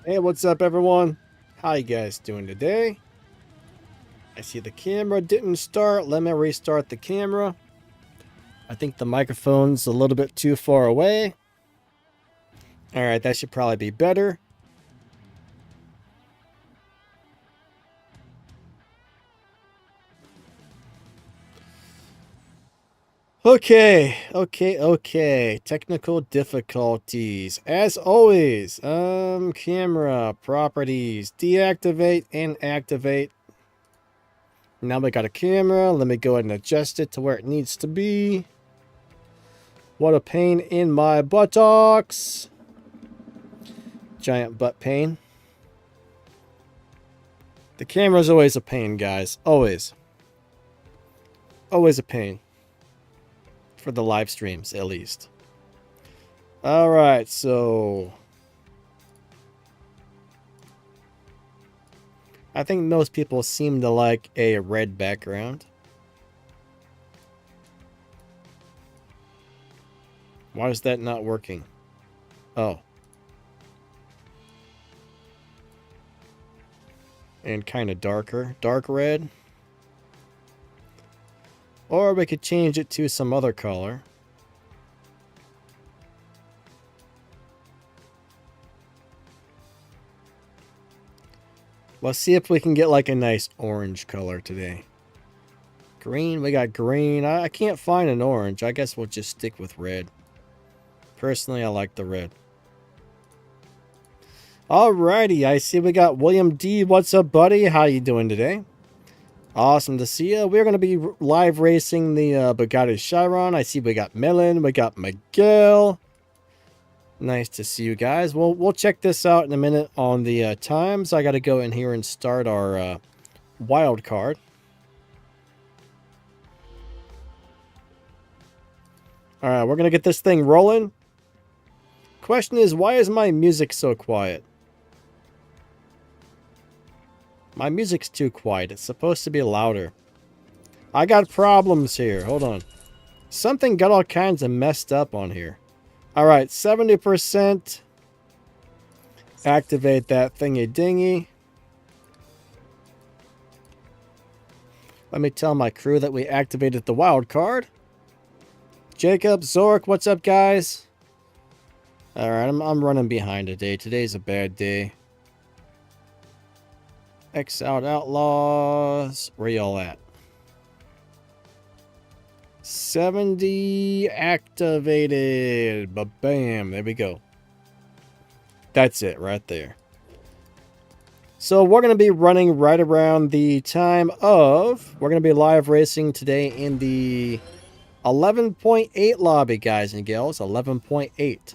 Hey, what's up, everyone? How you guys doing today? I see the camera didn't start. Let me restart the camera. I think the microphone's a little bit too far away. All right, that should probably be better. Okay. Technical difficulties. As always, camera properties, deactivate and activate. Now we got a camera. Let me go ahead and adjust it to where it needs to be. What a pain in my buttocks. Giant butt pain. The camera's always a pain, guys. Always. Always a pain. For the live streams, at least. Alright, so... I think most people seem to like a red background. Why is that not working? Oh. And kind of darker. Dark red. Or we could change it to some other color. Let's see if we can get like a nice orange color today. Green, we got green. I can't find an orange. I guess we'll just stick with red. Personally, I like the red. Alrighty, I see we got William D. What's up, buddy? How you doing today? Awesome to see you. We're going to be live racing the Bugatti Chiron. I see we got Melon. We got Miguel. Nice to see you guys. We'll check this out in a minute on the times. I got to go in here and start our wild card. All right, we're going to get this thing rolling. Question is, why is my music so quiet? My music's too quiet. It's supposed to be louder. I got problems here. Hold on. Something got all kinds of messed up on here. Alright, 70%. Activate that thingy-dingy. Let me tell my crew that we activated the wild card. Jacob, Zork, what's up, guys? Alright, I'm running behind today. Today's a bad day. X out Outlaws. Where y'all at? 70 activated. Ba-bam. There we go. That's it right there. So we're going to be running right around the time of... We're going to be live racing today in the 11.8 lobby, guys and gals. 11.8.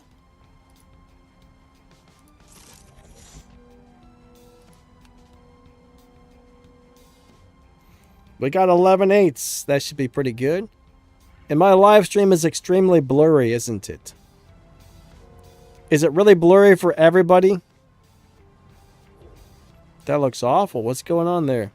We got 11/8. That should be pretty good. And my live stream is extremely blurry, isn't it? Is it really blurry for everybody? That looks awful. What's going on there?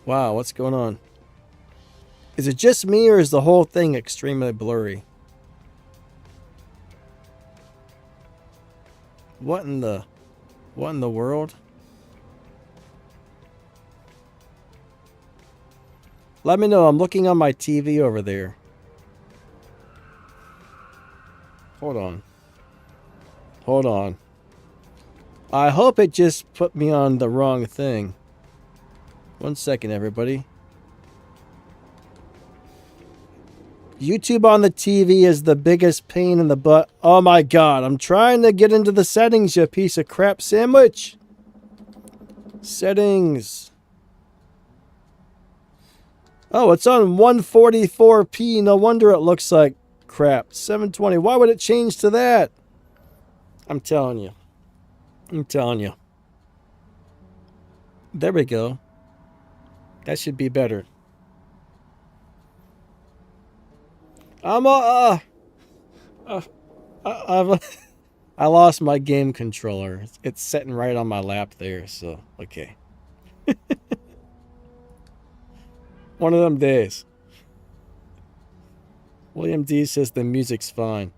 Wow, what's going on? Is it just me or is the whole thing extremely blurry? What in the world? Let me know. I'm looking on my TV over there. Hold on. Hold on. I hope it just put me on the wrong thing. 1 second, everybody. YouTube on the TV is the biggest pain in the butt. Oh my god, I'm trying to get into the settings, you piece of crap sandwich. Settings. Oh, it's on 144p. No wonder it looks like crap. 720. Why would it change to that? I'm telling you. I'm telling you. There we go. That should be better. I lost my game controller. It's sitting right on my lap there, so okay. One of them days. William D says the music's fine.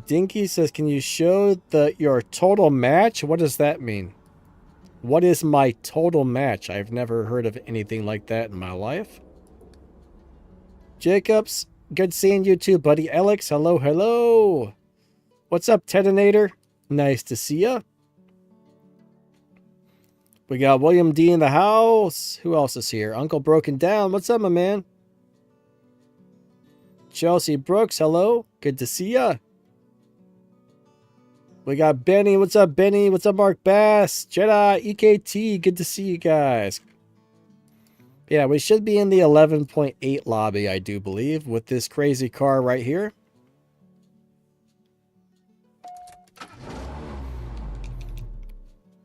Dinky says, can you show your total match? What does that mean? What is my total match? I've never heard of anything like that in my life. Jacobs, good seeing you too, buddy. Alex, hello, hello. What's up, Tedinator? Nice to see ya. We got William D in the house. Who else is here? Uncle Broken Down. What's up, my man? Chelsea Brooks, hello. Good to see ya. We got Benny. What's up, Benny? What's up, Mark Bass? Jedi, EKT. Good to see you guys. Yeah, we should be in the 11.8 lobby, I do believe, with this crazy car right here.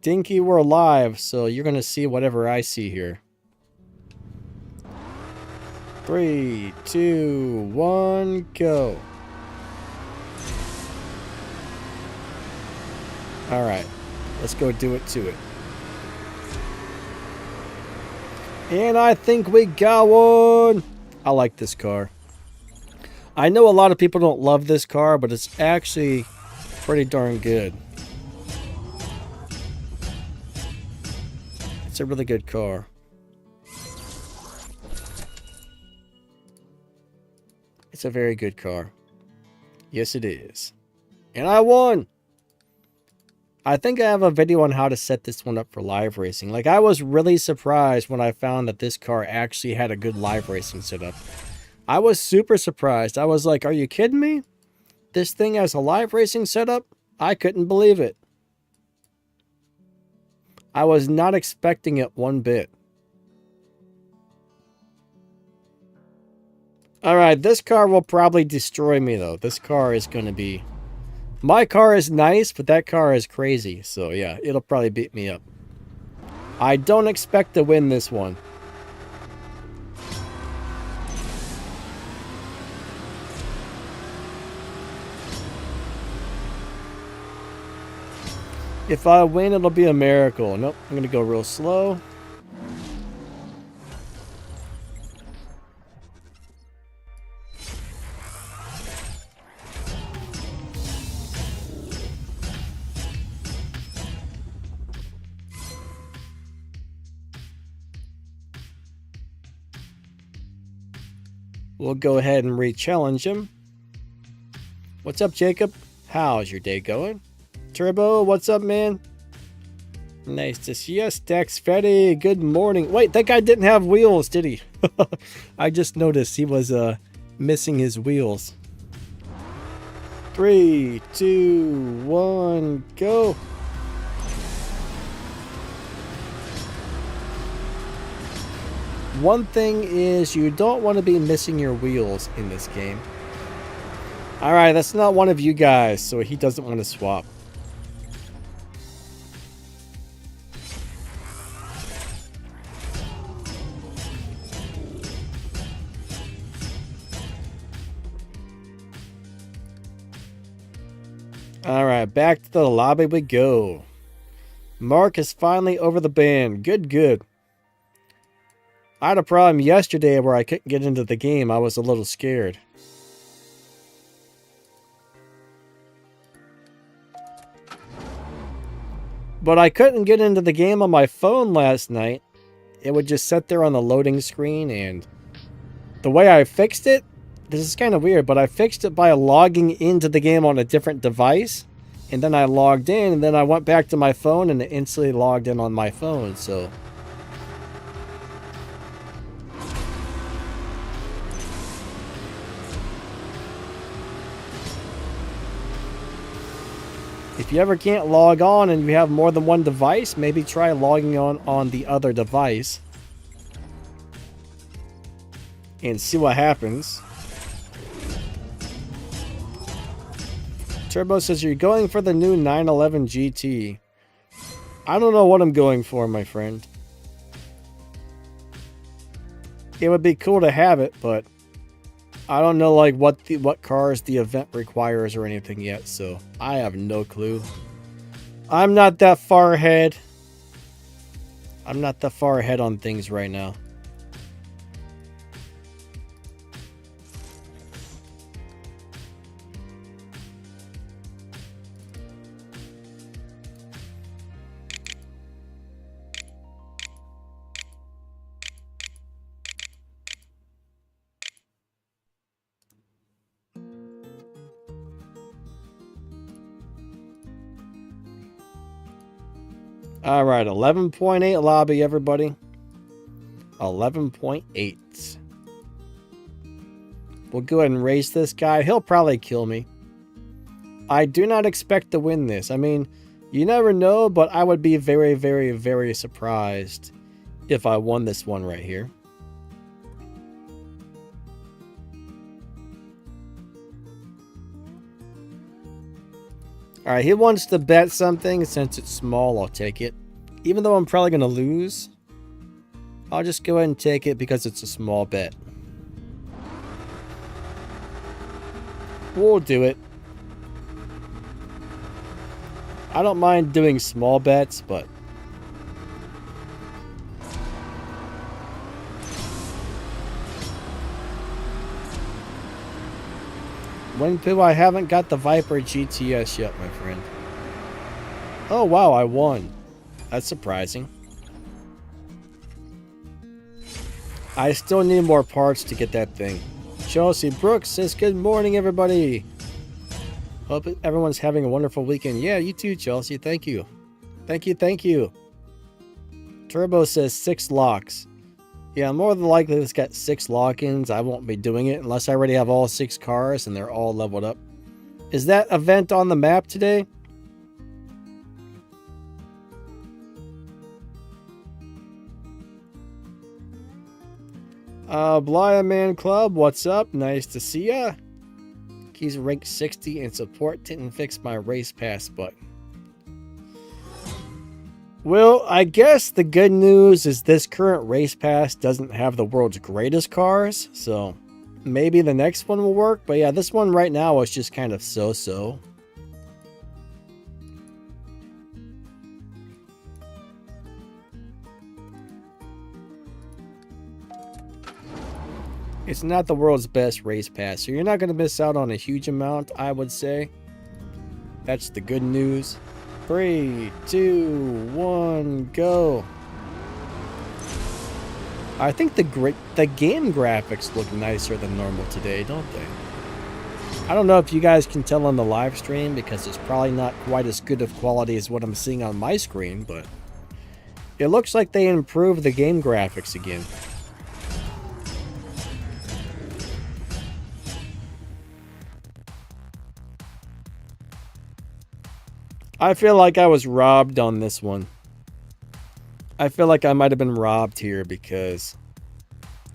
Dinky, we're live, so you're going to see whatever I see here. 3, 2, 1, go. Alright, let's go do it to it. And I think we got one! I like this car. I know a lot of people don't love this car, but it's actually pretty darn good. It's a really good car. It's a very good car. Yes, it is. And I won! I think I have a video on how to set this one up for live racing. Like, I was really surprised when I found that this car actually had a good live racing setup. I was super surprised. I was like, are you kidding me? This thing has a live racing setup? I couldn't believe it. I was not expecting it one bit. Alright, this car will probably destroy me, though. This car is going to be... My car is nice, but that car is crazy. So, yeah, it'll probably beat me up. I don't expect to win this one. If I win, it'll be a miracle. Nope, I'm going to go real slow. We'll go ahead and re-challenge him. What's up, Jacob? How's your day going? Turbo, what's up, man? Nice to see you. Stax Fetty, good morning. Wait, that guy didn't have wheels, did he? I just noticed he was missing his wheels. 3, 2, 1, go. One thing is you don't want to be missing your wheels in this game. Alright, that's not one of you guys, so he doesn't want to swap. Alright, back to the lobby we go. Mark is finally over the ban. Good, good. I had a problem yesterday where I couldn't get into the game. I was a little scared. But I couldn't get into the game on my phone last night. It would just sit there on the loading screen, and the way I fixed it, this is kind of weird, but I fixed it by logging into the game on a different device, and then I logged in, and then I went back to my phone, and it instantly logged in on my phone, so... If you ever can't log on and you have more than one device, maybe try logging on the other device. And see what happens. Turbo says you're going for the new 911 GT. I don't know what I'm going for, my friend. It would be cool to have it, but I don't know like what cars the event requires or anything yet, so I have no clue. I'm not that far ahead. I'm not that far ahead on things right now. All right, 11.8 lobby, everybody. 11.8. We'll go ahead and race this guy. He'll probably kill me. I do not expect to win this. I mean, you never know, but I would be very, very, very surprised if I won this one right here. All right, he wants to bet something. Since it's small, I'll take it. Even though I'm probably going to lose, I'll just go ahead and take it because it's a small bet. We'll do it. I don't mind doing small bets, but Winpoo, I haven't got the Viper GTS yet, my friend. Oh, wow, I won. That's surprising. I still need more parts to get that thing. Chelsea Brooks says, good morning, everybody. Hope everyone's having a wonderful weekend. Yeah, you too, Chelsea. Thank you. Thank you, thank you. Turbo says 6 locks. Yeah, more than likely it's got 6 lock-ins. I won't be doing it unless I already have all 6 cars and they're all leveled up. Is that event on the map today? Blya Man Club, what's up? Nice to see ya. He's ranked 60 and support didn't fix my race pass button. Well, I guess the good news is this current race pass doesn't have the world's greatest cars, so maybe the next one will work. But yeah, this one right now is just kind of so-so. It's not the world's best race pass, so you're not going to miss out on a huge amount, I would say. That's the good news. 3, 2, 1, go. I think the game graphics look nicer than normal today, don't they? I don't know if you guys can tell on the live stream because it's probably not quite as good of quality as what I'm seeing on my screen, but it looks like they improved the game graphics again. I feel like I was robbed on this one. I feel like I might have been robbed here because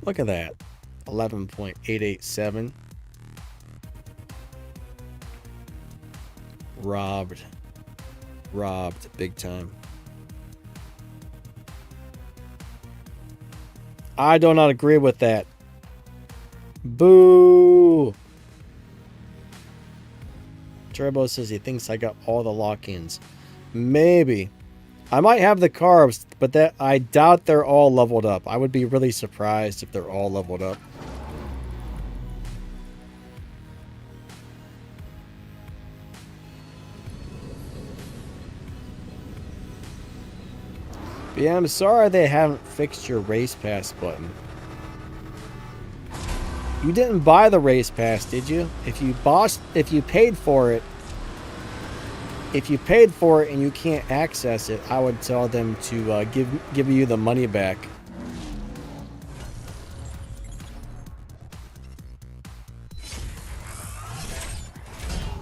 look at that. 11.887. Robbed. Robbed big time. I do not agree with that. Boo! Turbo says he thinks I got all the lock-ins. Maybe. I might have the carbs, but that I doubt they're all leveled up. I would be really surprised if they're all leveled up. But yeah, I'm sorry they haven't fixed your race pass button. You didn't buy the race pass, did you? If you paid for it, and you can't access it, I would tell them to give you the money back.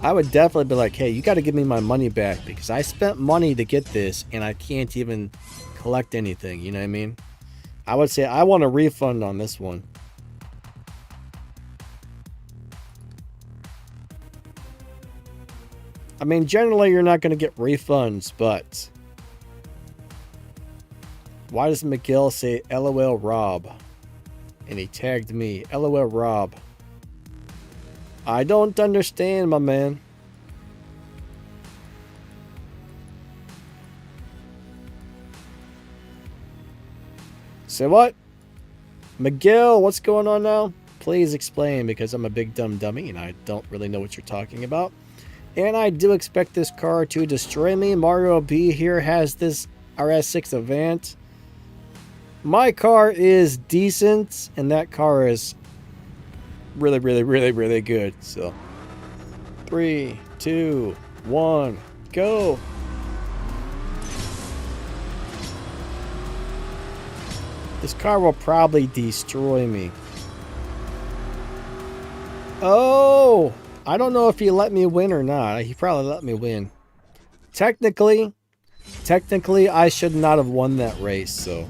I would definitely be like, hey, you got to give me my money back because I spent money to get this and I can't even collect anything. You know what I mean? I would say I want a refund on this one. I mean, generally you're not going to get refunds, but why does Miguel say LOL Rob? And he tagged me, LOL Rob. I don't understand, my man. Say what? Miguel, what's going on now? Please explain, because I'm a big dumb dummy and I don't really know what you're talking about. And I do expect this car to destroy me. Mario B here has this RS6 Avant. My car is decent, and that car is really, really, really, really good. So, 3, 2, 1, go. This car will probably destroy me. Oh, I don't know if he let me win or not. He probably let me win. Technically, I should not have won that race, so.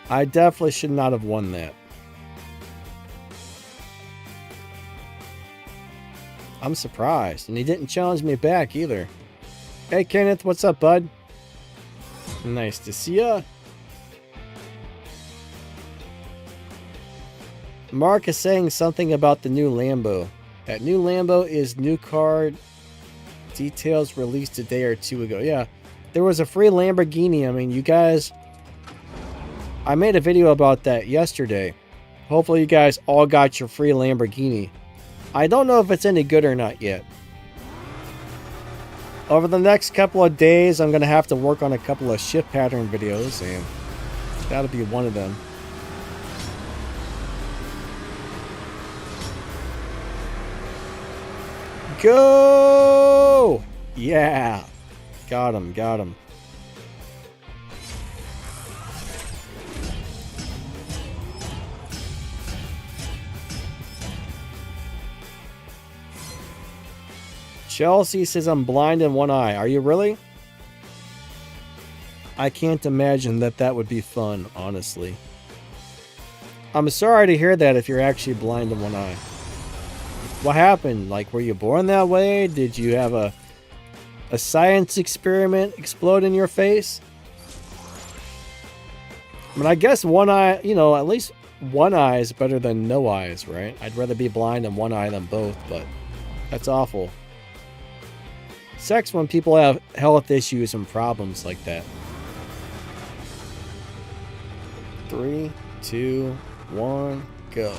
I definitely should not have won that. I'm surprised. And he didn't challenge me back either. Hey, Kenneth, what's up, bud? Nice to see ya. Mark is saying something about the new Lambo. That new Lambo is new car details released a day or two ago. Yeah, there was a free Lamborghini. I mean, you guys... I made a video about that yesterday. Hopefully you guys all got your free Lamborghini. I don't know if it's any good or not yet. Over the next couple of days, I'm going to have to work on a couple of shift pattern videos, and that'll be one of them. Go! Yeah. Got him, got him. Chelsea says I'm blind in one eye. Are you really? I can't imagine that would be fun, honestly. I'm sorry to hear that if you're actually blind in one eye. What happened? Like, were you born that way? Did you have a science experiment explode in your face? I mean, I guess one eye, you know, at least one eye is better than no eyes, right? I'd rather be blind in one eye than both, but that's awful. Sucks when people have health issues and problems like that. 3, 2, 1, go.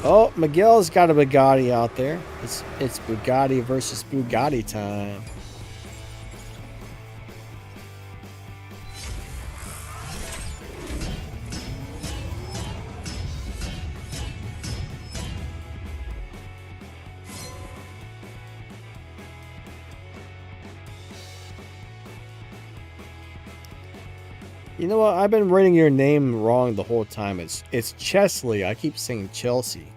Oh, Miguel's got a Bugatti out there. It's Bugatti versus Bugatti time. You know what? I've been writing your name wrong the whole time. It's Chesley. I keep saying Chelsea.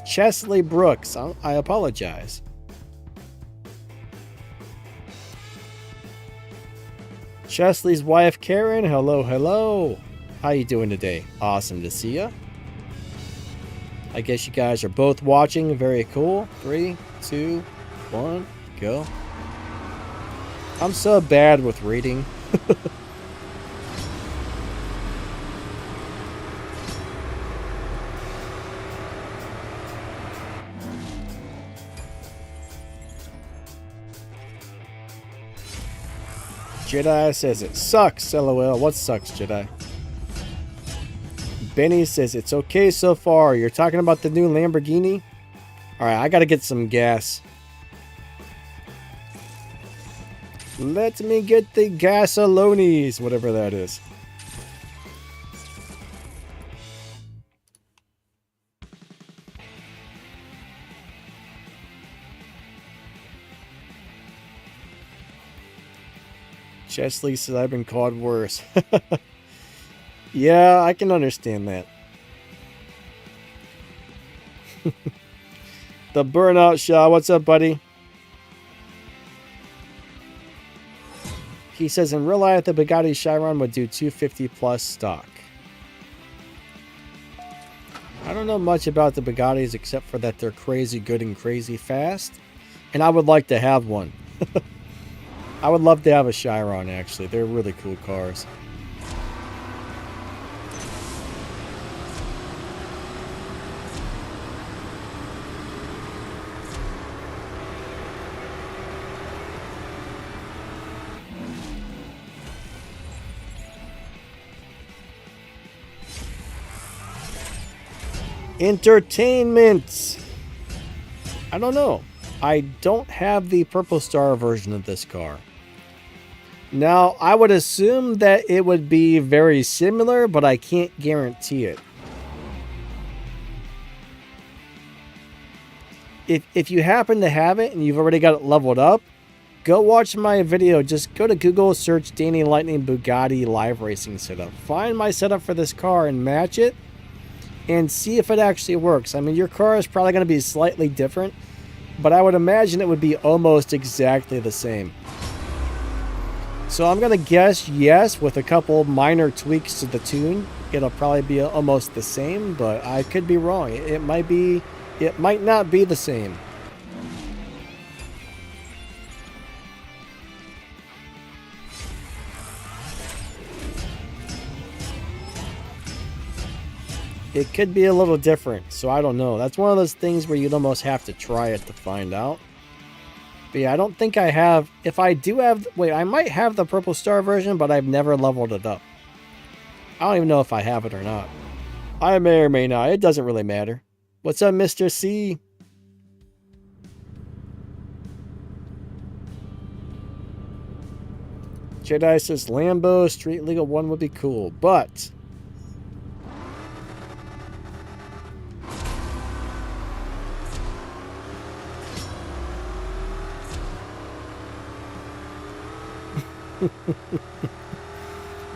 Chesley Brooks. I apologize. Chesley's wife, Karen. Hello, hello. How you doing today? Awesome to see ya. I guess you guys are both watching. Very cool. 3, 2, 1, go. I'm so bad with reading. Jedi says it sucks. LOL. What sucks, Jedi? Benny says it's okay so far. You're talking about the new Lamborghini? Alright, I gotta get some gas. Let me get the gasolonies, whatever that is. Chesley says I've been called worse. Yeah, I can understand that. The Burnout Shaw, what's up, buddy? He says in real life the Bugatti Chiron would do 250 plus stock. I don't know much about the Bugattis except for that they're crazy good and crazy fast. And I would like to have one. I would love to have a Chiron, actually. They're really cool cars. Entertainment. I don't know. I don't have the Purple Star version of this car. Now, I would assume that it would be very similar, but I can't guarantee it. If you happen to have it and you've already got it leveled up, go watch my video. Just go to Google, search Danny Lightning Bugatti live racing setup. Find my setup for this car and match it and see if it actually works. I mean, your car is probably going to be slightly different, but I would imagine it would be almost exactly the same. So I'm going to guess yes, with a couple minor tweaks to the tune. It'll probably be almost the same, but I could be wrong. It might not be the same. It could be a little different, so I don't know. That's one of those things where you'd almost have to try it to find out. But yeah, I don't think I have... If I do have... Wait, I might have the Purple Star version, but I've never leveled it up. I don't even know if I have it or not. I may or may not. It doesn't really matter. What's up, Mr. C? Jedi says Lambo Street Legal 1 would be cool, but...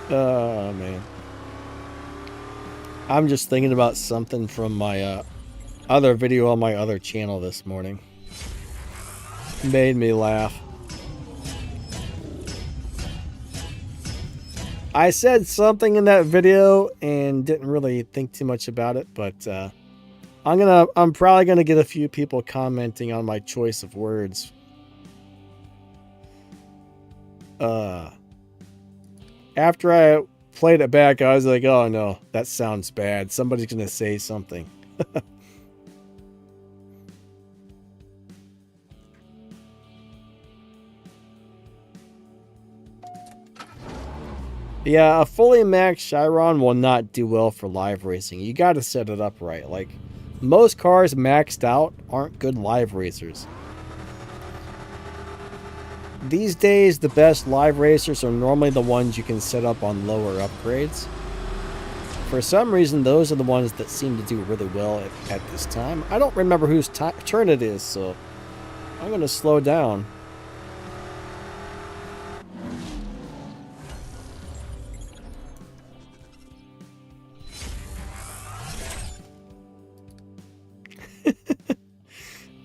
Oh, man. I'm just thinking about something from my other video on my other channel this morning. Made me laugh. I said something in that video and didn't really think too much about it, but I'm probably gonna get a few people commenting on my choice of words. After I played it back, I was like, oh no, that sounds bad. Somebody's gonna say something. Yeah, a fully maxed Chiron will not do well for live racing. You gotta set it up right. Like, most cars maxed out aren't good live racers. These days, the best live racers are normally the ones you can set up on lower upgrades. For some reason, those are the ones that seem to do really well at this time. I don't remember whose turn it is, so I'm going to slow down.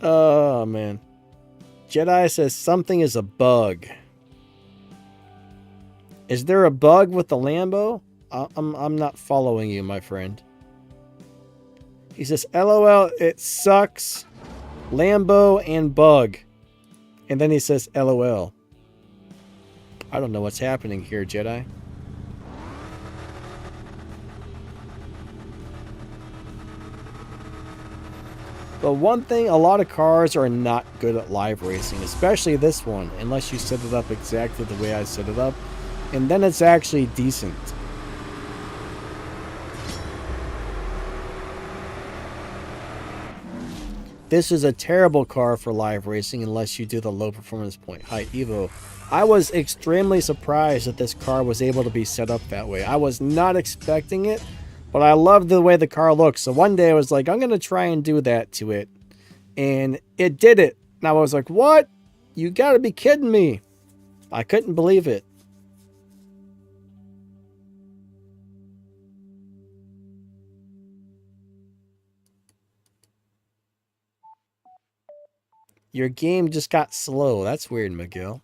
Oh, man. Jedi says something is a bug. Is there a bug with the Lambo? I'm not following you, my friend. He says, LOL, it sucks. Lambo and bug. And then he says, LOL. I don't know what's happening here, Jedi. But one thing, a lot of cars are not good at live racing, especially this one, unless you set it up exactly the way I set it up, and then it's actually decent. This is a terrible car for live racing unless you do the low performance point height Evo. I was extremely surprised that this car was able to be set up that way. I was not expecting it. But I love the way the car looks. So one day I was like, I'm going to try and do that to it. And it did it. And I was like, what? You got to be kidding me. I couldn't believe it. Your game just got slow. That's weird, Miguel.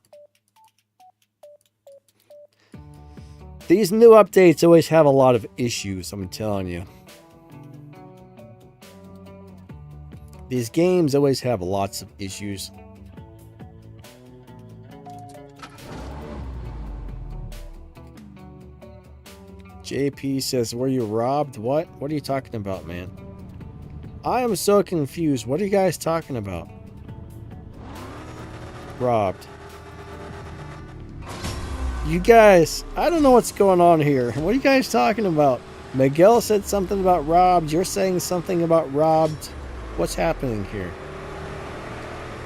These new updates always have a lot of issues, I'm telling you. These games always have lots of issues. JP says, were you robbed? What? What are you talking about, man? I am so confused. What are you guys talking about? Robbed. You guys, I don't know what's going on here. What are you guys talking about? Miguel said something about robbed. You're saying something about robbed. What's happening here?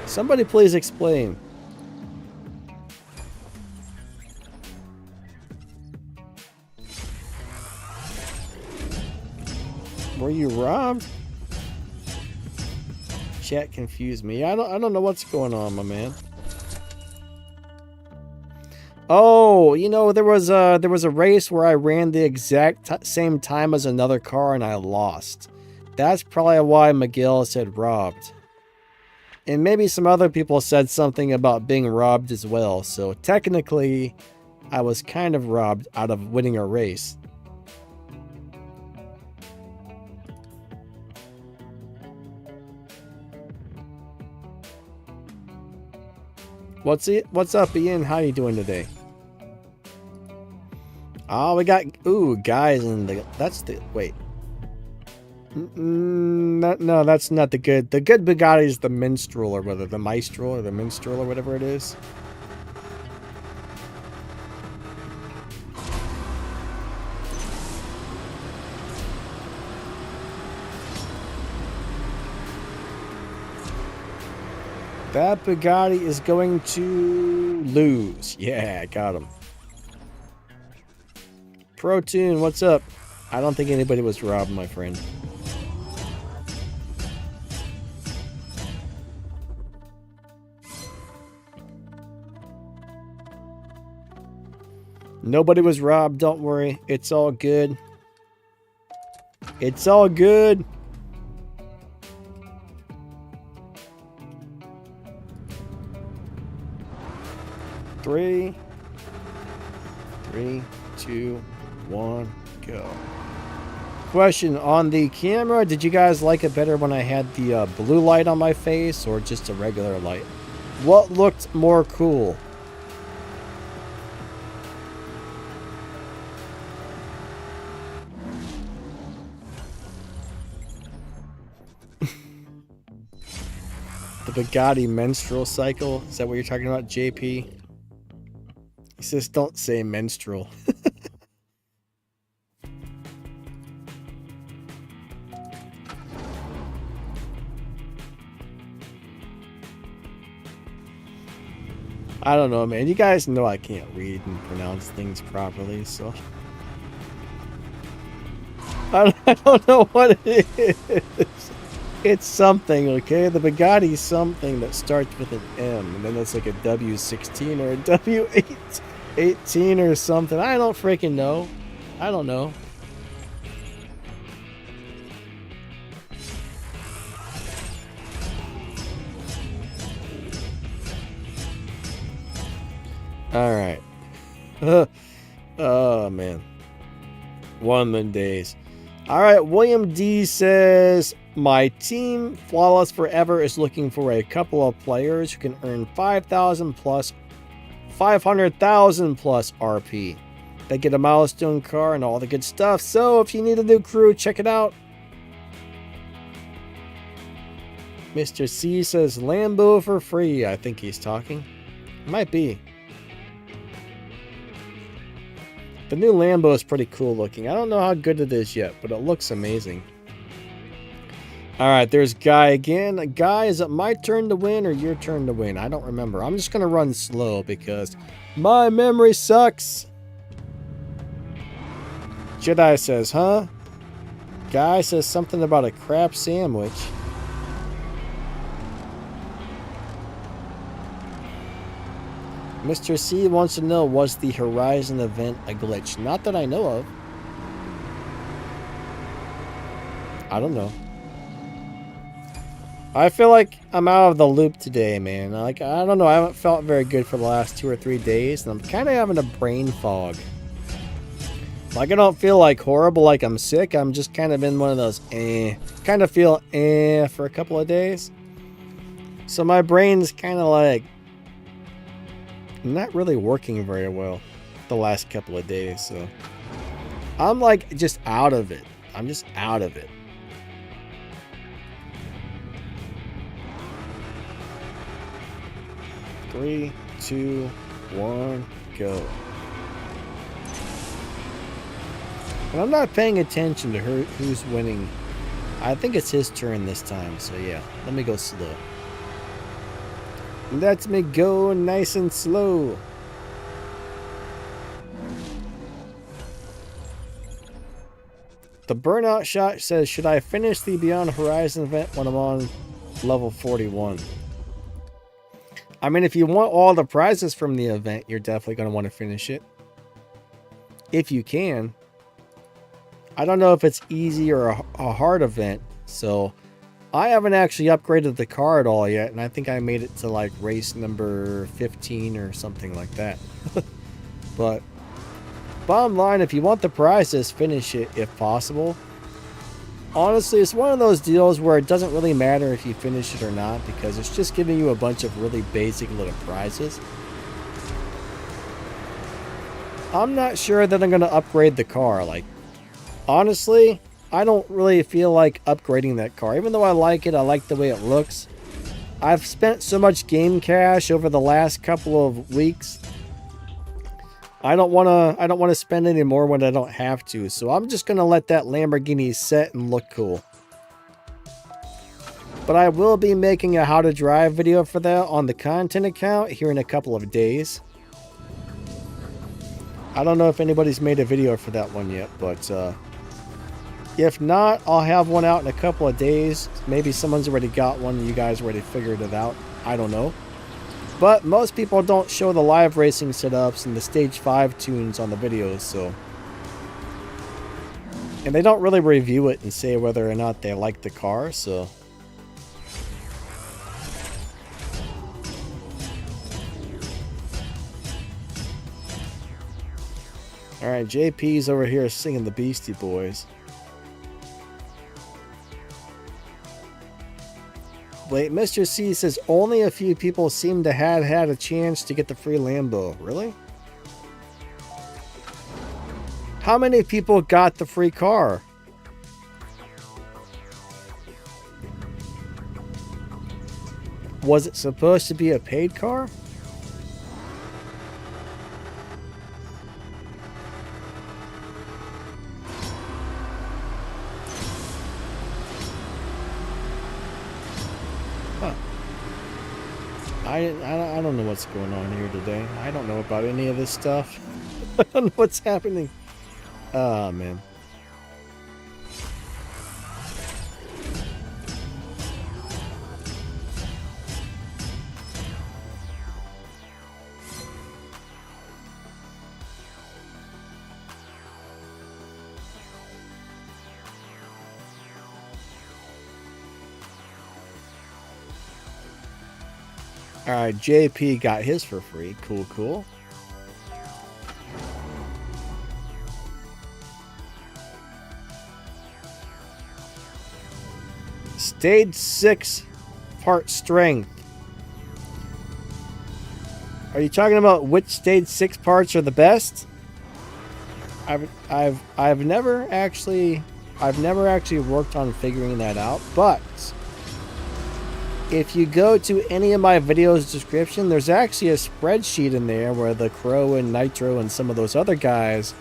Somebody please explain. Were you robbed? Chat confused me. I don't know what's going on, my man. Oh, you know, there was a race where I ran the exact same time as another car and I lost. That's probably why Miguel said robbed. And maybe some other people said something about being robbed as well. So technically, I was kind of robbed out of winning a race. What's up, Ian? How you doing today? Oh, we got guys in the. That's the wait. No, that's not the good. The good Bugatti is the Minstrel or whether the Maestral or the Minstrel or whatever it is. That Bugatti is going to lose. Yeah, I got him. Protoon, what's up? I don't think anybody was robbed, my friend. Nobody was robbed, don't worry. It's all good. It's all good. Three, 2, 1, go. Question on the camera, did you guys like it better when I had the blue light on my face or just a regular light? What looked more cool? The Bugatti menstrual cycle? Is that what you're talking about, JP? He says, don't say menstrual. I don't know, man. You guys know I can't read and pronounce things properly, so... I don't know what it is. It's something, okay? The Bugatti's something that starts with an M, and then it's like a W16 or a W18 or something. I don't freaking know. I don't know. Alright. Oh, man. One of them days. Alright, William D says, my team, Flawless Forever, is looking for a couple of players who can earn 5,000 plus 500,000 plus RP. They get a milestone car and all the good stuff. So if you need a new crew, check it out. Mr. C says Lambo for free. I think he's talking. Might be. The new Lambo is pretty cool looking. I don't know how good it is yet, but it looks amazing. Alright, there's Guy again. Guy, is it my turn to win or your turn to win? I don't remember. I'm just going to run slow because my memory sucks. Jedi says, huh? Guy says something about a crap sandwich. Mr. C wants to know, was the Horizon event a glitch? Not that I know of. I don't know. I feel like I'm out of the loop today, man. Like, I don't know. I haven't felt very good for the last 2 or 3 days, and I'm kind of having a brain fog. Like, I don't feel like horrible, like I'm sick. I'm just kind of in one of those kind of feel for a couple of days. So my brain's kind of like not really working very well the last couple of days. So I'm like just out of it. I'm just out of it. Three, 2, 1, go. And I'm not paying attention to who's winning. I think it's his turn this time, so yeah. Let me go slow. Let me go nice and slow. The burnout shot says, should I finish the Beyond Horizon event when I'm on level 41? I mean, if you want all the prizes from the event, you're definitely going to want to finish it. If you can. I don't know if it's easy or a hard event, so I haven't actually upgraded the car at all yet, and I think I made it to like race number 15 or something like that. But bottom line, if you want the prizes, finish it if possible. Honestly, it's one of those deals where it doesn't really matter if you finish it or not, because it's just giving you a bunch of really basic little prizes. I'm not sure that I'm going to upgrade the car. Like, honestly, I don't really feel like upgrading that car. Even though I like it, I like the way it looks. I've spent so much game cash over the last couple of weeks. I don't want to spend any more when I don't have to. So I'm just going to let that Lamborghini set and look cool. But I will be making a how to drive video for that on the content account here in a couple of days. I don't know if anybody's made a video for that one yet, but if not, I'll have one out in a couple of days. Maybe someone's already got one and you guys already figured it out. I don't know. But most people don't show the live racing setups and the stage 5 tunes on the videos, so. And they don't really review it and say whether or not they like the car, so. Alright, JP's over here singing the Beastie Boys. Wait, Mr. C says only a few people seem to have had a chance to get the free Lambo. Really? How many people got the free car? Was it supposed to be a paid car? I don't know what's going on here today. I don't know about any of this stuff. I don't know what's happening. Oh, man. Alright, JP got his for free. Cool, cool. Stage 6 part strength. Are you talking about which stage 6 parts are the best? I've never actually worked on figuring that out, but if you go to any of my videos description, there's actually a spreadsheet in there where the Crow and Nitro and some of those other guys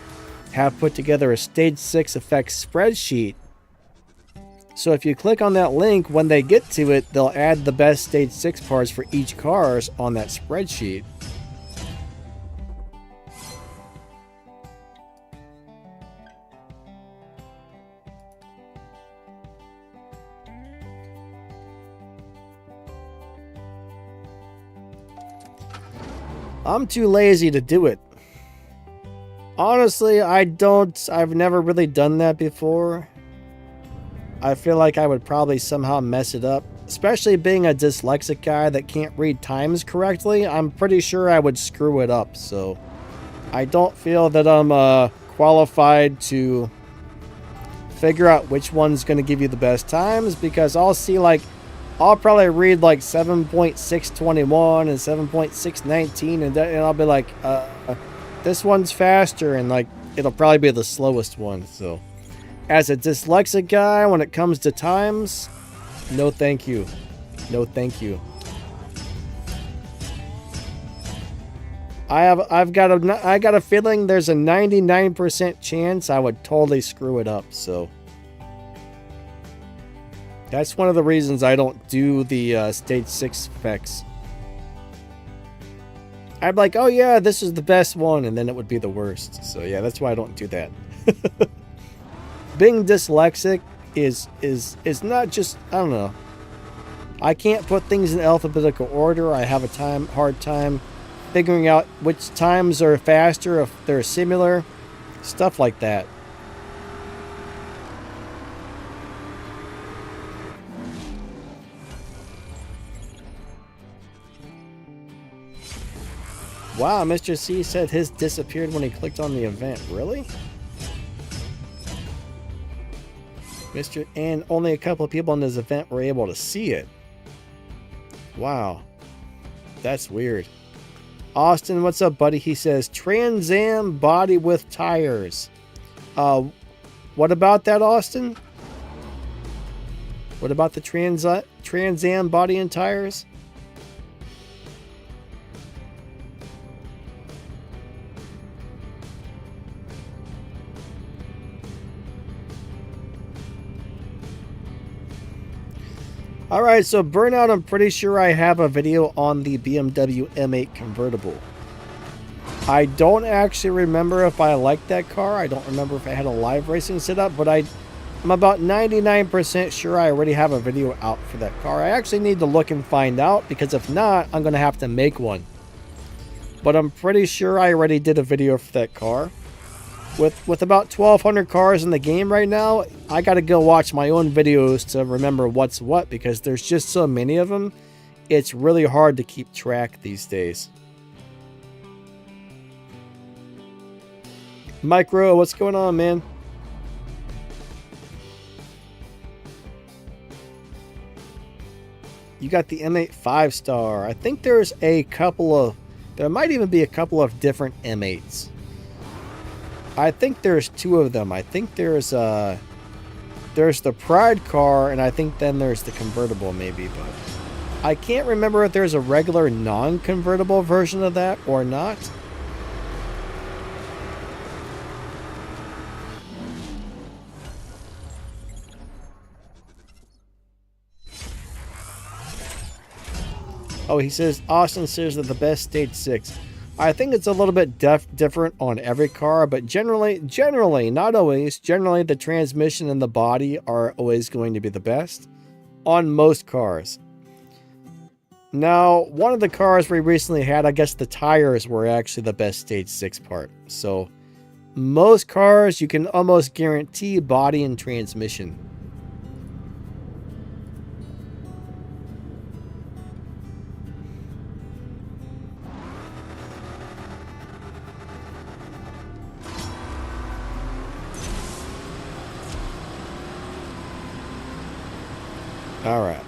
have put together a stage 6 effects spreadsheet. So if you click on that link, when they get to it, they'll add the best stage 6 parts for each cars on that spreadsheet. I'm too lazy to do it. Honestly, I've never really done that before. I feel like I would probably somehow mess it up. Especially being a dyslexic guy that can't read times correctly, I'm pretty sure I would screw it up. So I don't feel that I'm qualified to figure out which one's going to give you the best times, because I'll probably read like 7.621 and 7.619 and I'll be like, this one's faster, and like it'll probably be the slowest one. So as a dyslexic guy, when it comes to times, no thank you. No thank you. I got a feeling there's a 99% chance I would totally screw it up. So that's one of the reasons I don't do the stage 6 effects. I'd be like, oh yeah, this is the best one, and then it would be the worst. So yeah, that's why I don't do that. Being dyslexic is not just, I don't know. I can't put things in alphabetical order. I have a hard time figuring out which times are faster, if they're similar, stuff like that. Wow, Mr. C said his disappeared when he clicked on the event. Really? And only a couple of people in this event were able to see it. Wow. That's weird. Austin, what's up, buddy? He says, Trans Am body with tires. What about that, Austin? What about the Trans Am body and tires? Alright, so Burnout, I'm pretty sure I have a video on the BMW M8 convertible. I don't actually remember if I liked that car. I don't remember if I had a live racing setup, but I'm about 99% sure I already have a video out for that car. I actually need to look and find out, because if not, I'm going to have to make one. But I'm pretty sure I already did a video for that car. With about 1,200 cars in the game right now, I gotta go watch my own videos to remember what's what, because there's just so many of them. It's really hard to keep track these days. Micro, what's going on, man? You got the M8 5-star. I think there might even be a couple of different M8s. I think there's two of them. I think there's the Pride car, and I think then there's the convertible maybe, but I can't remember if there's a regular non-convertible version of that or not. Oh, he says, Austin says that the best stage 6. I think it's a little bit different on every car, but generally, not always, generally the transmission and the body are always going to be the best on most cars. Now, one of the cars we recently had, I guess the tires were actually the best stage 6 part. So, most cars you can almost guarantee body and transmission. All right.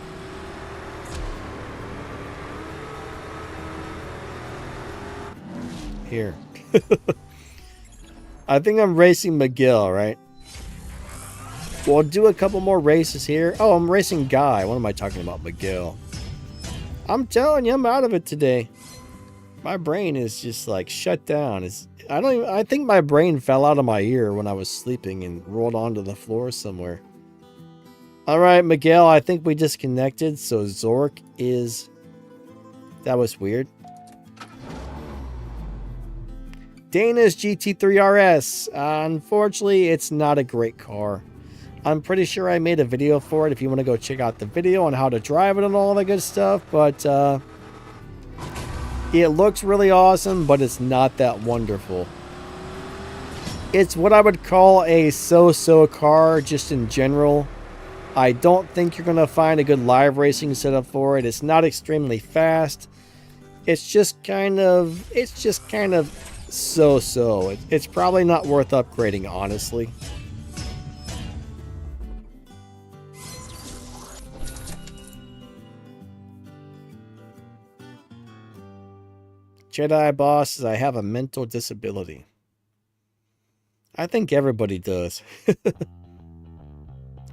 Here. I think I'm racing McGill, right? We'll do a couple more races here. Oh, I'm racing Guy. What am I talking about? McGill. I'm telling you, I'm out of it today. My brain is just like shut down. I think my brain fell out of my ear when I was sleeping and rolled onto the floor somewhere. All right, Miguel, I think we disconnected, so Zork is... That was weird. Dana's GT3 RS. Unfortunately, it's not a great car. I'm pretty sure I made a video for it if you want to go check out the video on how to drive it and all that good stuff, but it looks really awesome, but it's not that wonderful. It's what I would call a so-so car just in general. I don't think you're going to find a good live racing setup for it. It's not extremely fast. It's just kind of so-so. It's probably not worth upgrading, honestly. Jedi Boss says, I have a mental disability. I think everybody does.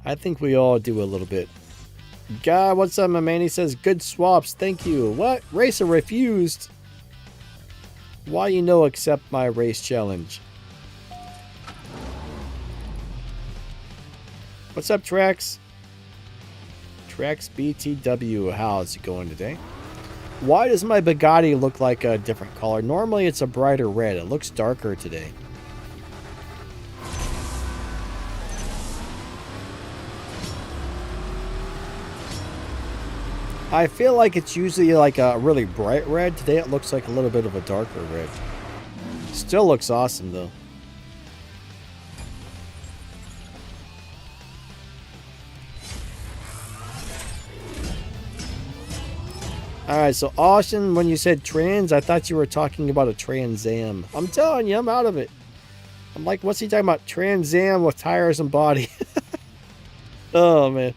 I think we all do a little bit. God, what's up, my man? He says, good swaps, thank you. What? Racer refused. Why you no accept my race challenge? What's up, Trax? Trax BTW, how's it going today? Why does my Bugatti look like a different color? Normally it's a brighter red. It looks darker today. I feel like it's usually like a really bright red. Today it looks like a little bit of a darker red. Still looks awesome though. Alright, so Austin, when you said trans, I thought you were talking about a Trans Am. I'm telling you, I'm out of it. I'm like, what's he talking about? Trans Am with tires and body. Oh, man.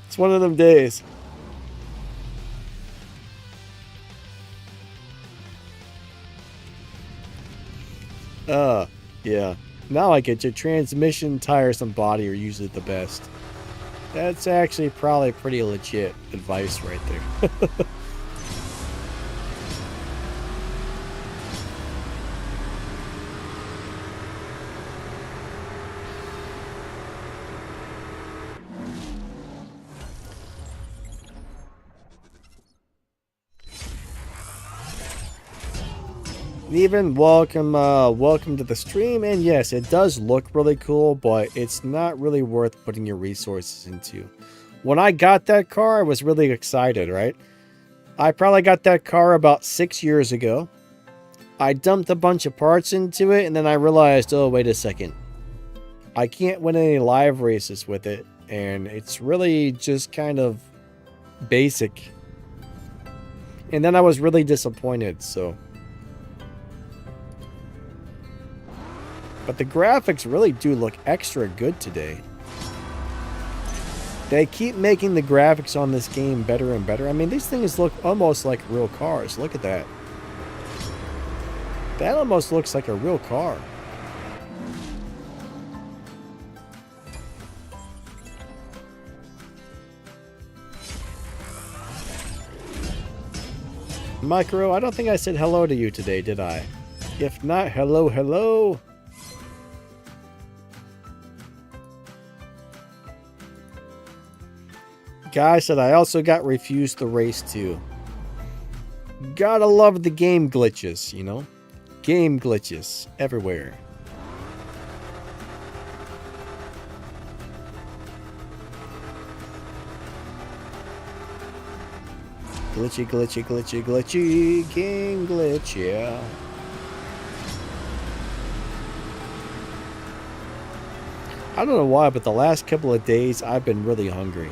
It's one of them days. Yeah. Now I get you. Transmission, tires, and body are usually the best. That's actually probably pretty legit advice right there. Even welcome to the stream, and yes, it does look really cool, but it's not really worth putting your resources into. When I got that car, I was really excited, right? I probably got that car about 6 years ago. I dumped a bunch of parts into it, and then I realized, oh, wait a second. I can't win any live races with it, and it's really just kind of basic. And then I was really disappointed, so... But the graphics really do look extra good today. They keep making the graphics on this game better and better. I mean, these things look almost like real cars. Look at that. That almost looks like a real car. Micro, I don't think I said hello to you today, did I? If not, hello, hello. Guy said I also got refused the race too. Gotta love the game glitches, you know? Game glitches everywhere. Glitchy, glitchy, glitchy, glitchy, game glitch, yeah. I don't know why, but the last couple of days I've been really hungry.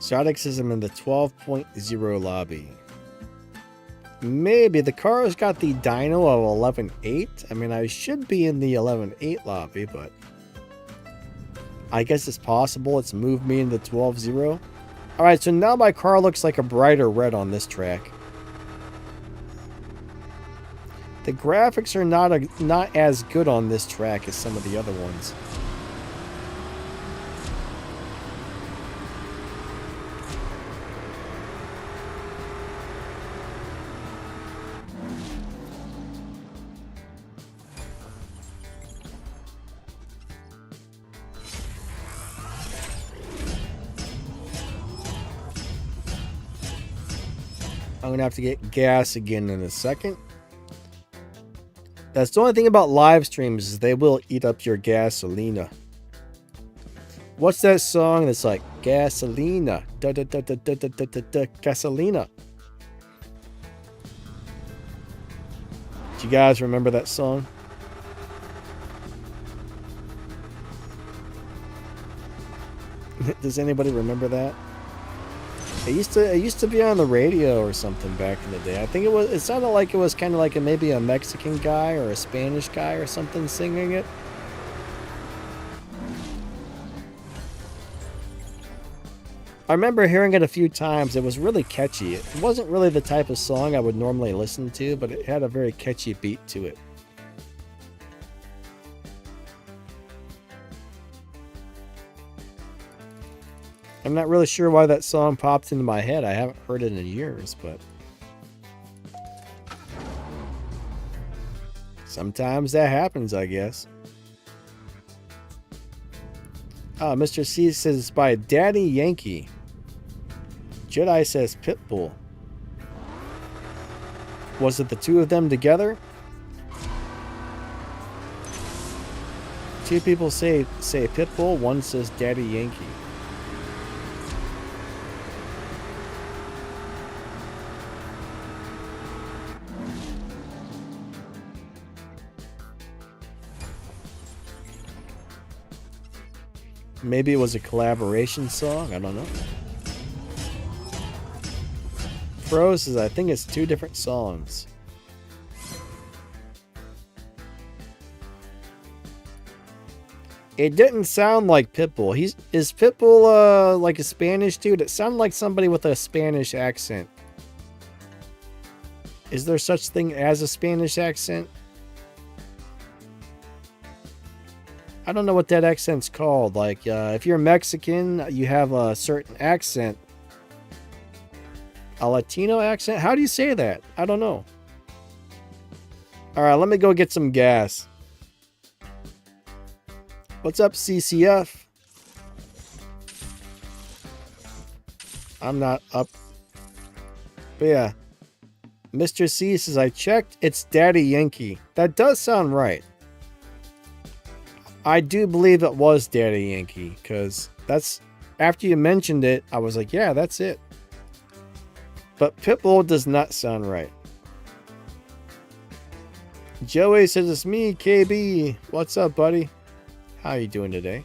Sodix is in the 12.0 lobby. Maybe the car's got the dyno of 11.8. I mean, I should be in the 11.8 lobby, but I guess it's possible it's moved me into 12.0. Alright, so now my car looks like a brighter red on this track. The graphics are not as good on this track as some of the other ones. I'm gonna have to get gas again in a second. That's the only thing about live streams is they will eat up your gasolina. What's that song that's like gasolina? Da da da da da da da da da gasolina. Do you guys remember that song? Does anybody remember that? It used to be on the radio or something back in the day. I think it sounded like it was kind of like maybe a Mexican guy or a Spanish guy or something singing it. I remember hearing it a few times. It was really catchy. It wasn't really the type of song I would normally listen to, but it had a very catchy beat to it. I'm not really sure why that song popped into my head. I haven't heard it in years, but sometimes that happens, I guess. Mr. C says it's by Daddy Yankee. Jedi says Pitbull. Was it the two of them together? Two people say Pitbull, one says Daddy Yankee. Maybe it was a collaboration song, I don't know. Pro says I think it's two different songs. It didn't sound like Pitbull. Is Pitbull like a Spanish dude? It sounded like somebody with a Spanish accent. Is there such thing as a Spanish accent? I don't know what that accent's called. Like, if you're Mexican, you have a certain accent. A Latino accent? How do you say that? I don't know. Alright, let me go get some gas. What's up, CCF? I'm not up. But yeah. Mr. C says, I checked, it's Daddy Yankee. That does sound right. I do believe it was Daddy Yankee, because that's, after you mentioned it, I was like, yeah, that's it. But Pitbull does not sound right. Joey says, it's me, KB. What's up, buddy? How you doing today?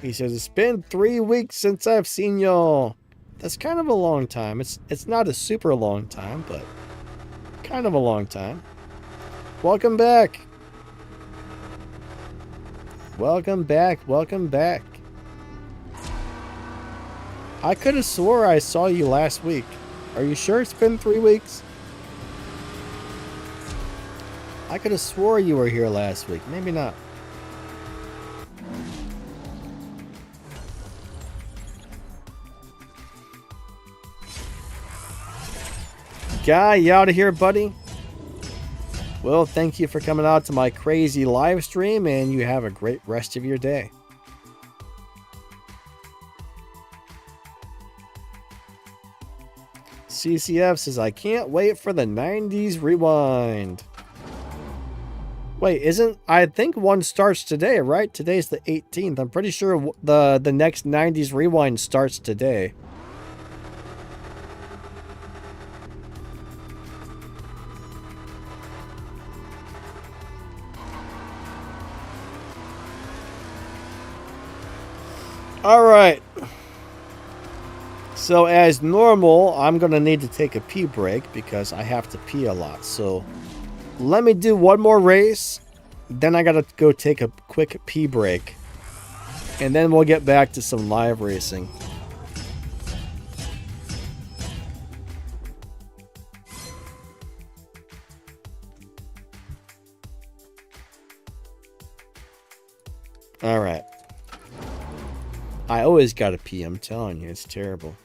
He says, it's been 3 weeks since I've seen y'all. That's kind of a long time. It's not a super long time, but kind of a long time. Welcome back. Welcome back. Welcome back. I could have swore I saw you last week. Are you sure it's been 3 weeks? I could have swore you were here last week. Maybe not. Guy, you out of here, buddy? Well, thank you for coming out to my crazy live stream, and you have a great rest of your day. CCF says, I can't wait for the 90s rewind. Wait, I think one starts today, right? Today's the 18th. I'm pretty sure the next 90s rewind starts today. Alright. So as normal, I'm going to need to take a pee break because I have to pee a lot. So let me do one more race. Then I got to go take a quick pee break. And then we'll get back to some live racing. Alright. I always gotta pee, I'm telling you, it's terrible.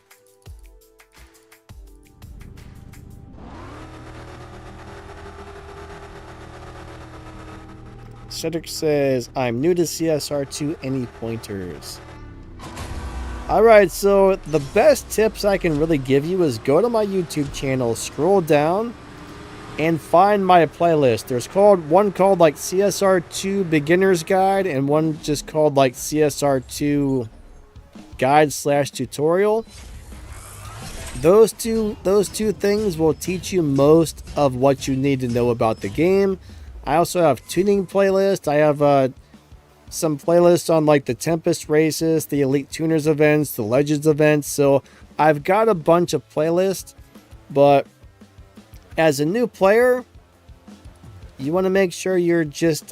Cedric says, I'm new to CSR2, any pointers? Alright, so the best tips I can really give you is go to my YouTube channel, scroll down, and find my playlist. There's one called like CSR2 Beginner's Guide, and one just called like CSR2 Guide/Tutorial. Those two things will teach you most of what you need to know about the game. I also have tuning playlists. I have some playlists on like the Tempest races, the Elite Tuners events, the Legends events. So I've got a bunch of playlists, but as a new player, You want to make sure you're just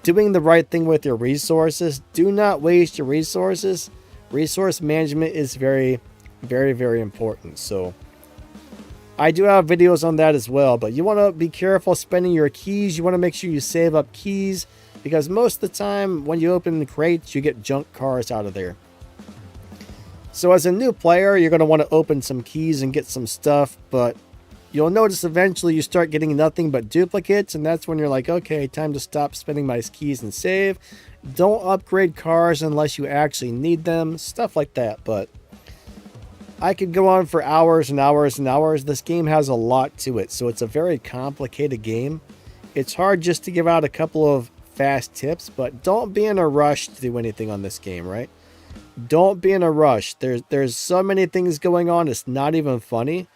doing the right thing with your resources. Do not waste your resources. Resource management is very, very, very important. So I do have videos on that as well, but you want to be careful spending your keys. You want to make sure you save up keys, because most of the time when you open the crates, you get junk cars out of there. So as a new player, you're going to want to open some keys and get some stuff, but you'll notice eventually you start getting nothing but duplicates, and that's when you're like, okay, time to stop spending my keys and save. Don't upgrade cars unless you actually need them, stuff like that. But I could go on for hours and hours and hours. This game has a lot to it, so it's a very complicated game. It's hard just to give out a couple of fast tips, but don't be in a rush to do anything on this game, right? Don't be in a rush. There's so many things going on, it's not even funny.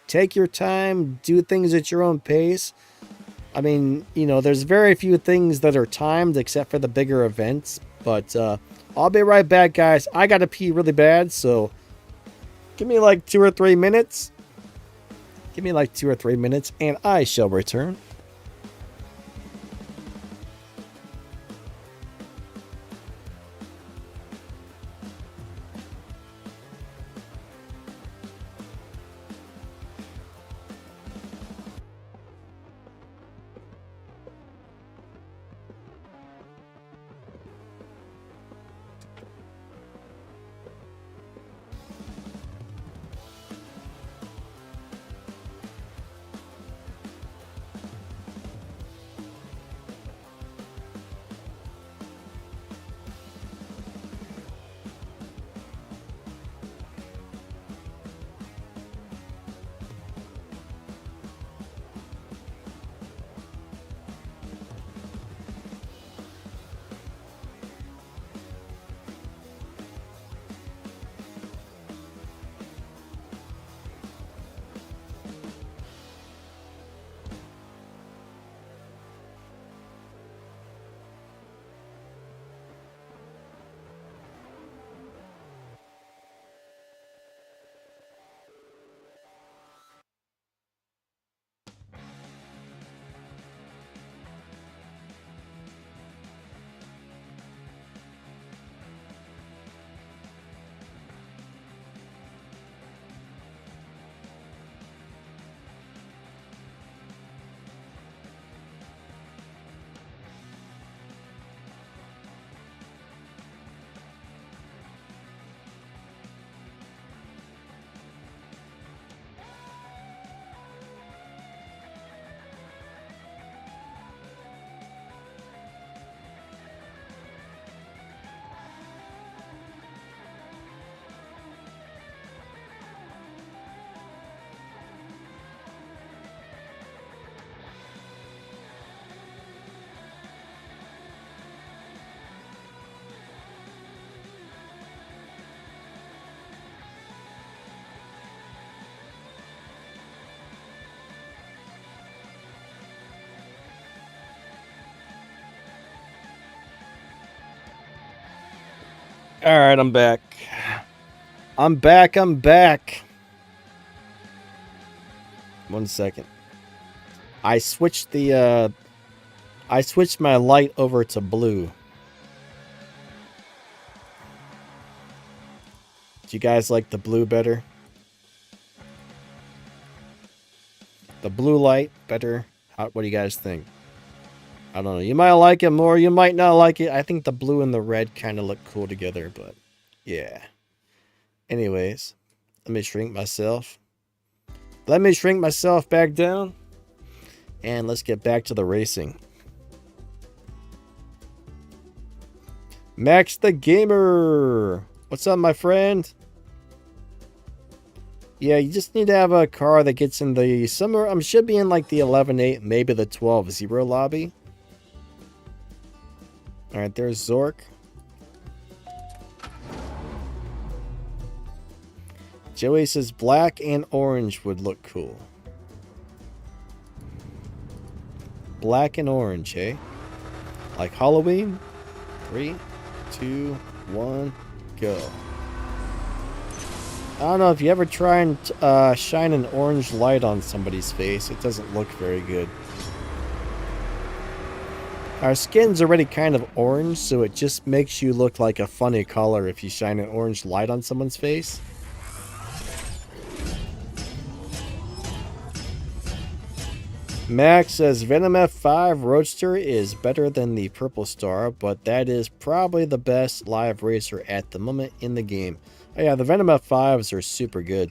Take your time, do things at your own pace. I mean, you know, there's very few things that are timed except for the bigger events. But I'll be right back, guys. I gotta pee really bad, so give me like 2 or 3 minutes. Give me like 2 or 3 minutes, and I shall return. All right, I'm back. I'm back. 1 second. I switched my light over to blue. Do you guys like the blue better? The blue light better? What do you guys think? I don't know. You might like it more. You might not like it. I think the blue and the red kind of look cool together, but yeah. Anyways, let me shrink myself. Let me shrink myself back down. And let's get back to the racing. Max the Gamer. What's up, my friend? Yeah, you just need to have a car that gets in the somewhere. Should be in like the 11.8, maybe the 12.0 lobby. All right, there's Zork. Joey says black and orange would look cool. Black and orange, eh? Like Halloween? 3, 2, 1, go. I don't know if you ever try and shine an orange light on somebody's face. It doesn't look very good. Our skin's already kind of orange, so it just makes you look like a funny color if you shine an orange light on someone's face. Max says Venom F5 Roadster is better than the Purple Star, but that is probably the best live racer at the moment in the game. Oh yeah, the Venom F5s are super good.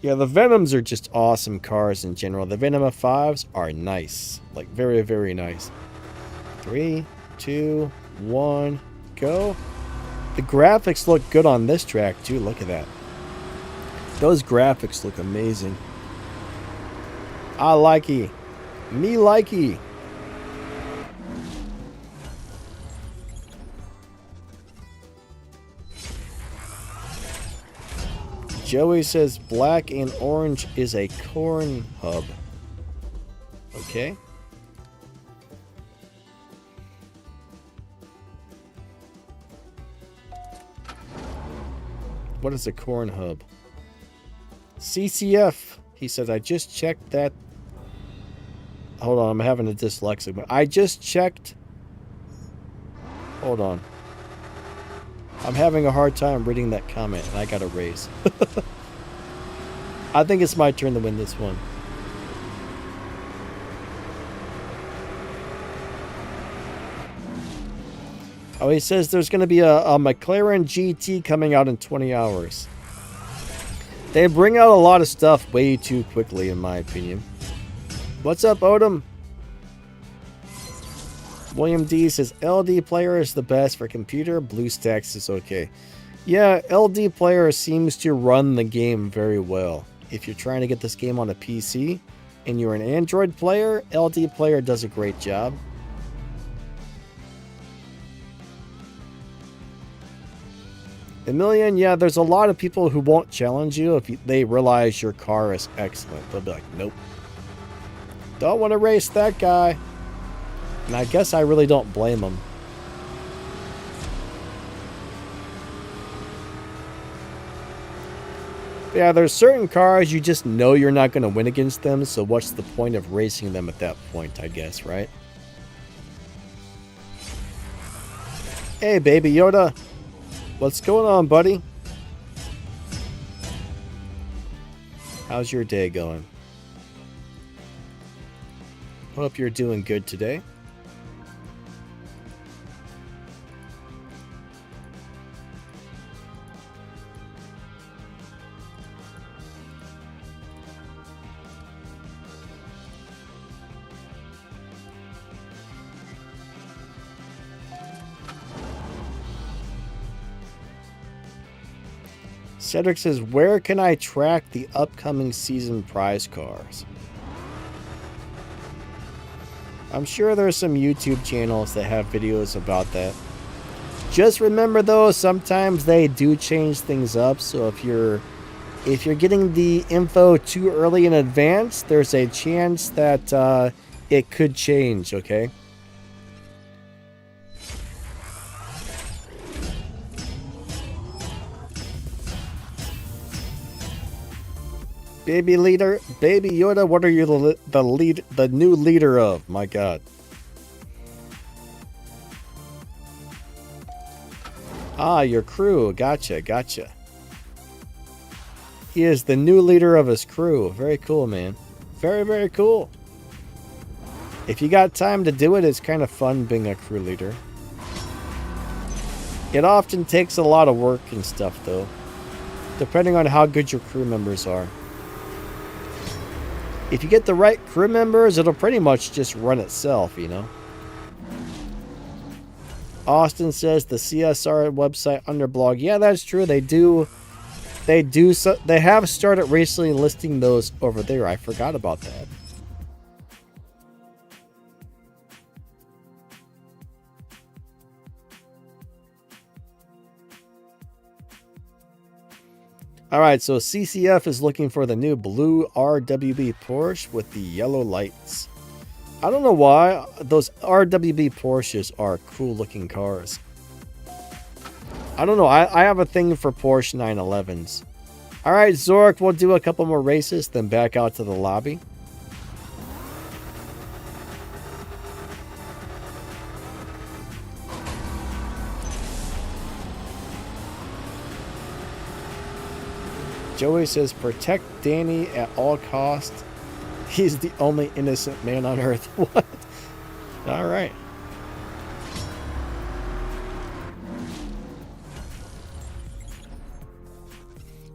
Yeah, the Venoms are just awesome cars in general. The Venom F5s are nice. Like, very, very nice. 3, 2, 1, go. The graphics look good on this track, too. Look at that. Those graphics look amazing. I likey. Me likey. Joey says black and orange is a corn hub. Okay. What is a corn hub? CCF. He says, I just checked that. Hold on, I'm having a dyslexic. But I just checked. Hold on. I'm having a hard time reading that comment, and I got a raise. I think it's my turn to win this one. Oh, he says there's going to be a McLaren GT coming out in 20 hours. They bring out a lot of stuff way too quickly, in my opinion. What's up, Odom? William D says LD player is the best for computer. BlueStacks is okay. Yeah, LD player seems to run the game very well. If you're trying to get this game on a PC and you're an Android player, LD player does a great job. Emilian, yeah, there's a lot of people who won't challenge you if they realize your car is excellent. They'll be like, nope. Don't want to race that guy. And I guess I really don't blame them. Yeah, there's certain cars you just know you're not going to win against them, so what's the point of racing them at that point, I guess, right? Hey, Baby Yoda. What's going on, buddy? How's your day going? Hope you're doing good today. Cedric says, where can I track the upcoming season prize cars? I'm sure there's some YouTube channels that have videos about that. Just remember though, sometimes they do change things up. So if you're getting the info too early in advance, there's a chance that it could change, okay? Baby leader, Baby Yoda, what are you the new leader of? My God. Ah, your crew. Gotcha, gotcha. He is the new leader of his crew. Very cool, man. Very, very cool. If you got time to do it, it's kind of fun being a crew leader. It often takes a lot of work and stuff, though, depending on how good your crew members are. If you get the right crew members, it'll pretty much just run itself, you know. Austin says the CSR website underblog. Yeah, that's true. They have started recently listing those over there. I forgot about that. Alright, so CCF is looking for the new blue RWB Porsche with the yellow lights. I don't know why. Those RWB Porsches are cool looking cars. I don't know. I have a thing for Porsche 911s. Alright, Zork, we'll do a couple more races, then back out to the lobby. Joey says, protect Danny at all costs. He's the only innocent man on Earth. What? Alright.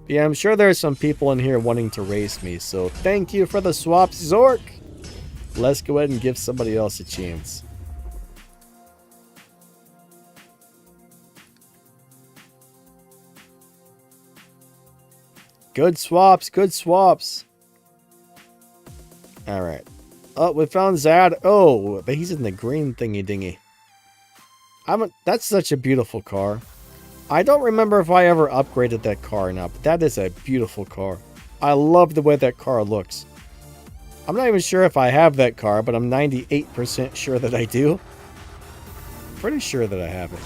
Yeah, I'm sure there's some people in here wanting to race me, so thank you for the swaps, Zork! Let's go ahead and give somebody else a chance. Good swaps, good swaps. Alright. Oh, we found Zad. Oh, but he's in the green thingy dingy. That's such a beautiful car. I don't remember if I ever upgraded that car or not, but that is a beautiful car. I love the way that car looks. I'm not even sure if I have that car, but I'm 98% sure that I do. Pretty sure that I have it.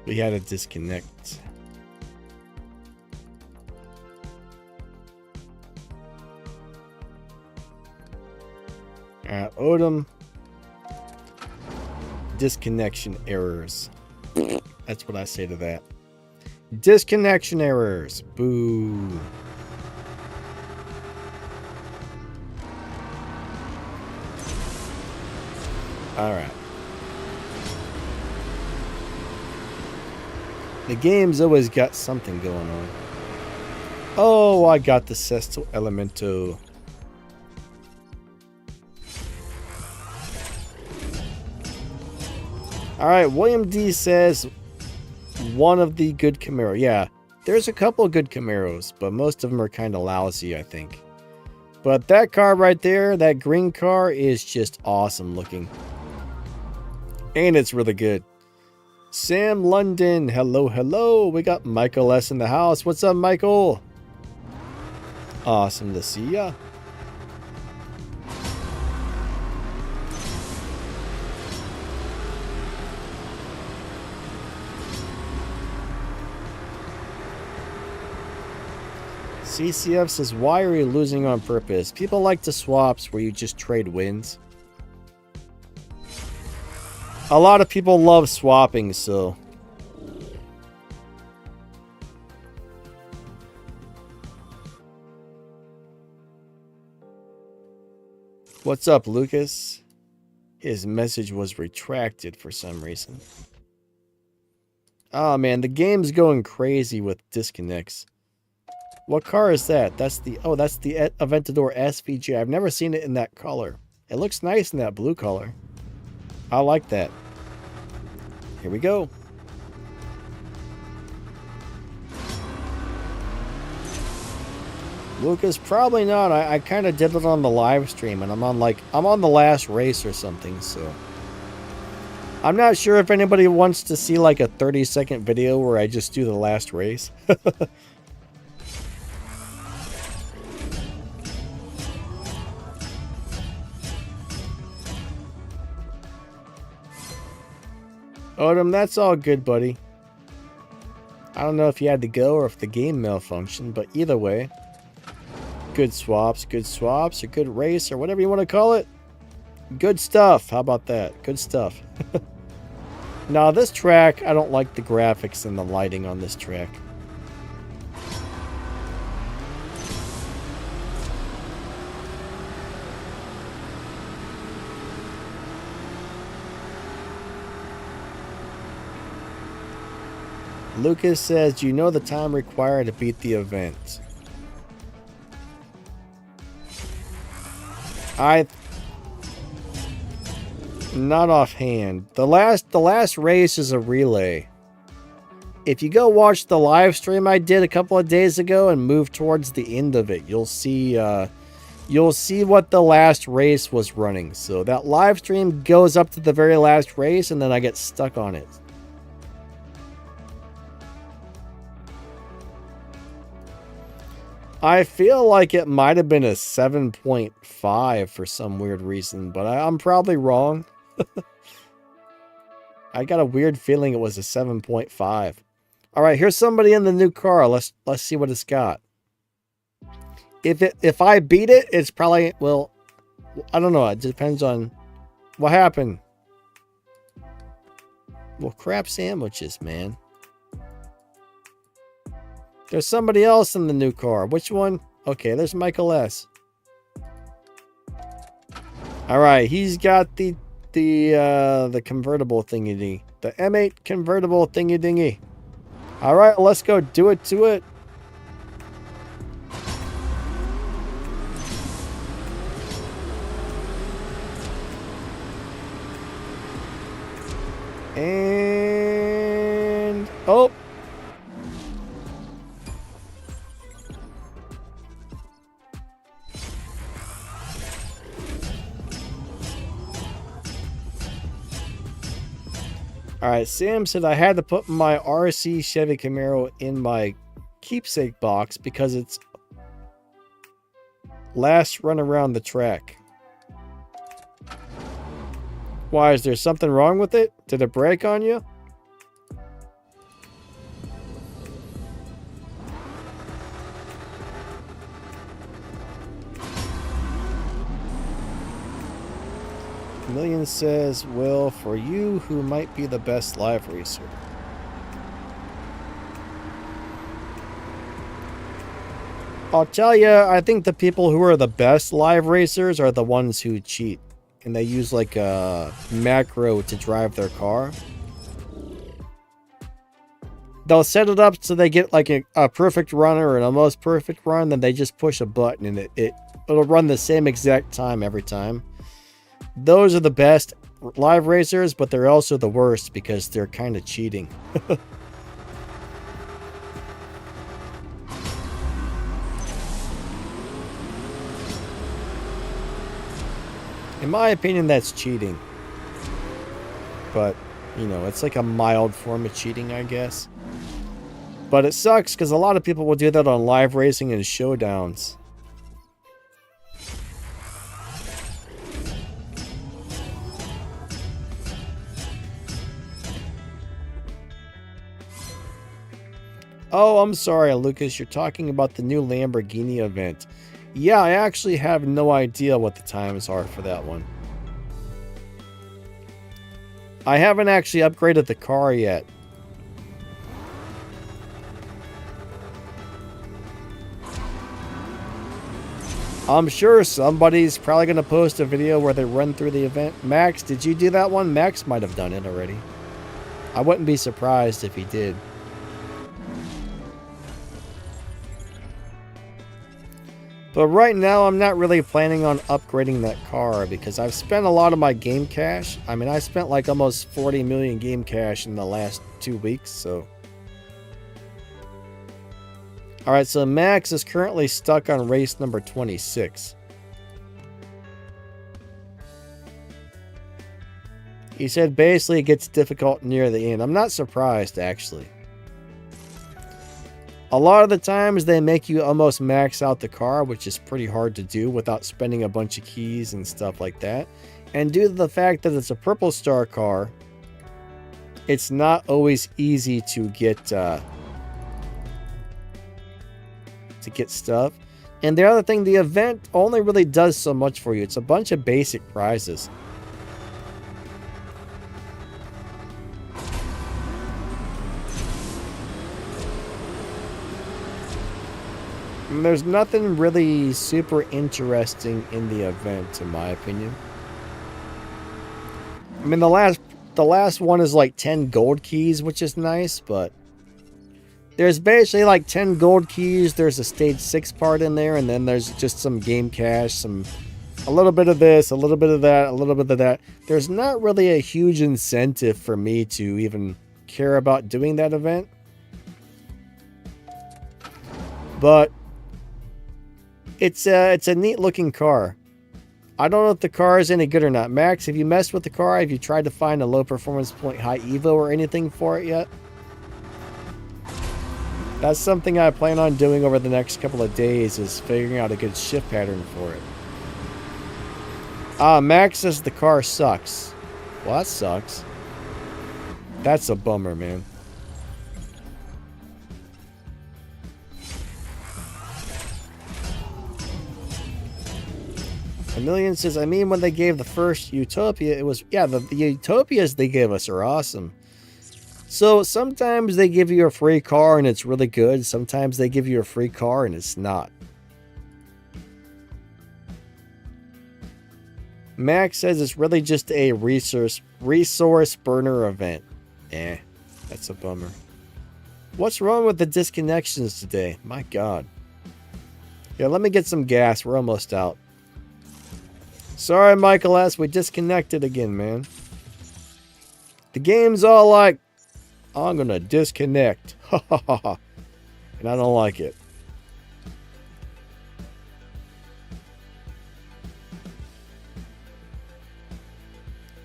We had to disconnect. Odom. Disconnection errors. That's what I say to that. Disconnection errors. Boo. Alright. The game's always got something going on. Oh, I got the Sesto Elemento. Alright, William D says one of the good Camaro. Yeah, there's a couple of good Camaros, but most of them are kind of lousy, I think. But that car right there, that green car, is just awesome looking. And it's really good. Sam London, hello, hello. We got Michael S. in the house. What's up, Michael? Awesome to see ya. CCF says, why are you losing on purpose? People like to swaps where you just trade wins. A lot of people love swapping, so. What's up, Lucas? His message was retracted for some reason. Oh man, the game's going crazy with disconnects. What car is that? That's the Aventador SVJ. I've never seen it in that color. It looks nice in that blue color. I like that. Here we go. Lucas, probably not. I kind of did it on the live stream, and I'm on the last race or something, so. I'm not sure if anybody wants to see like a 30-second video where I just do the last race. Odom, that's all good, buddy. I don't know if you had to go or if the game malfunctioned, but either way, good swaps, or good race, or whatever you want to call it. Good stuff. How about that? Good stuff. Now, this track, I don't like the graphics and the lighting on this track. Lucas says, do you know the time required to beat the event? Not offhand. The last race is a relay. If you go watch the live stream I did a couple of days ago and move towards the end of it, you'll see what the last race was running. So that live stream goes up to the very last race, and then I get stuck on it. I feel like it might have been a 7.5 for some weird reason, but I'm probably wrong. I got a weird feeling it was a 7.5. All right, here's somebody in the new car. Let's see what it's got. If I beat it, it's probably, well, I don't know. It depends on what happened. Well, crap sandwiches, man. There's somebody else in the new car. Which one? Okay, there's Michael S. All right, he's got the convertible thingy, the M8 convertible thingy dingy. All right, let's go do it to it. And oh. Alright, Sam said I had to put my RC Chevy Camaro in my keepsake box because it's last run around the track. Why, is there something wrong with it? Did it break on you? Million says, well, for you, who might be the best live racer? I'll tell you, I think the people who are the best live racers are the ones who cheat. And they use like a macro to drive their car. They'll set it up so they get like a perfect run or an almost perfect run, then they just push a button and it'll run the same exact time every time. Those are the best live racers, but they're also the worst because they're kind of cheating. In my opinion, that's cheating. But, you know, it's like a mild form of cheating, I guess. But it sucks because a lot of people will do that on live racing and showdowns. Oh, I'm sorry, Lucas. You're talking about the new Lamborghini event. Yeah, I actually have no idea what the times are for that one. I haven't actually upgraded the car yet. I'm sure somebody's probably going to post a video where they run through the event. Max, did you do that one? Max might have done it already. I wouldn't be surprised if he did. But right now, I'm not really planning on upgrading that car because I've spent a lot of my game cash. I mean, I spent like almost 40 million game cash in the last 2 weeks, so. Alright, so Max is currently stuck on race number 26. He said basically it gets difficult near the end. I'm not surprised, actually. A lot of the times they make you almost max out the car, which is pretty hard to do without spending a bunch of keys and stuff like that. And due to the fact that it's a purple star car, it's not always easy to get stuff. And the other thing, the event only really does so much for you. It's a bunch of basic prizes. And there's nothing really super interesting in the event, in my opinion. I mean, the last one is like 10 gold keys, which is nice, but There's basically like 10 gold keys. There's a stage 6 part in there, and then there's just some game cash, a little bit of this, a little bit of that, a little bit of that. There's not really a huge incentive for me to even care about doing that event. But it's a neat looking car. I don't know if the car is any good or not. Max, have you messed with the car? Have you tried to find a low performance point high evo or anything for it yet? That's something I plan on doing over the next couple of days, is figuring out a good shift pattern for it. Max says the car sucks. Well, that sucks. That's a bummer, man. A Million says, I mean, when they gave the first Utopia, it was, yeah, the Utopias they gave us are awesome. So sometimes they give you a free car and it's really good. Sometimes they give you a free car and it's not. Max says it's really just a resource burner event. That's a bummer. What's wrong with the disconnections today? My God. Yeah, let me get some gas. We're almost out. Sorry, Michael S. We disconnected again, man. The game's all like, I'm going to disconnect. Ha ha ha ha. And I don't like it.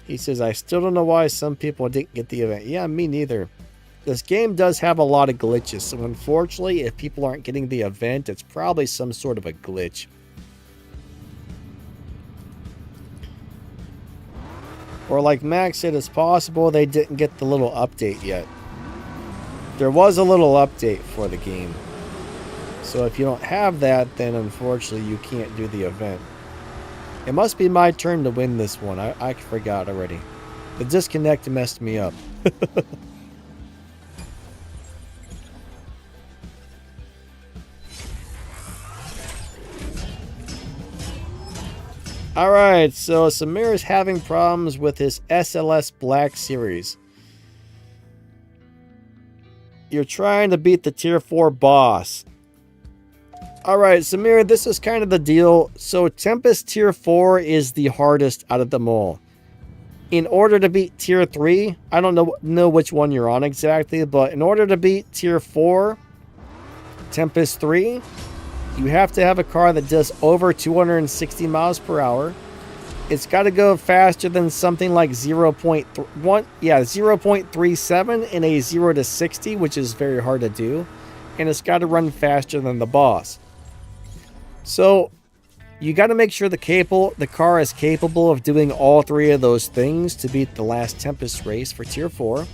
He says, I still don't know why some people didn't get the event. Yeah, me neither. This game does have a lot of glitches. So unfortunately, if people aren't getting the event, it's probably some sort of a glitch. Or like Max said, it's possible they didn't get the little update yet. There was a little update for the game. So if you don't have that, then unfortunately you can't do the event. It must be my turn to win this one. I forgot already. The disconnect messed me up. Alright, so Samir is having problems with his SLS Black Series. You're trying to beat the Tier 4 boss. Alright, Samir, this is kind of the deal. So Tempest Tier 4 is the hardest out of them all. In order to beat Tier 3, I don't know which one you're on exactly, but in order to beat Tier 4, Tempest 3, you have to have a car that does over 260 miles per hour. It's got to go faster than something like 0.37 in a 0 to 60, which is very hard to do. And it's got to run faster than the boss. So you got to make sure the car is capable of doing all three of those things to beat the last Tempest race for Tier 4.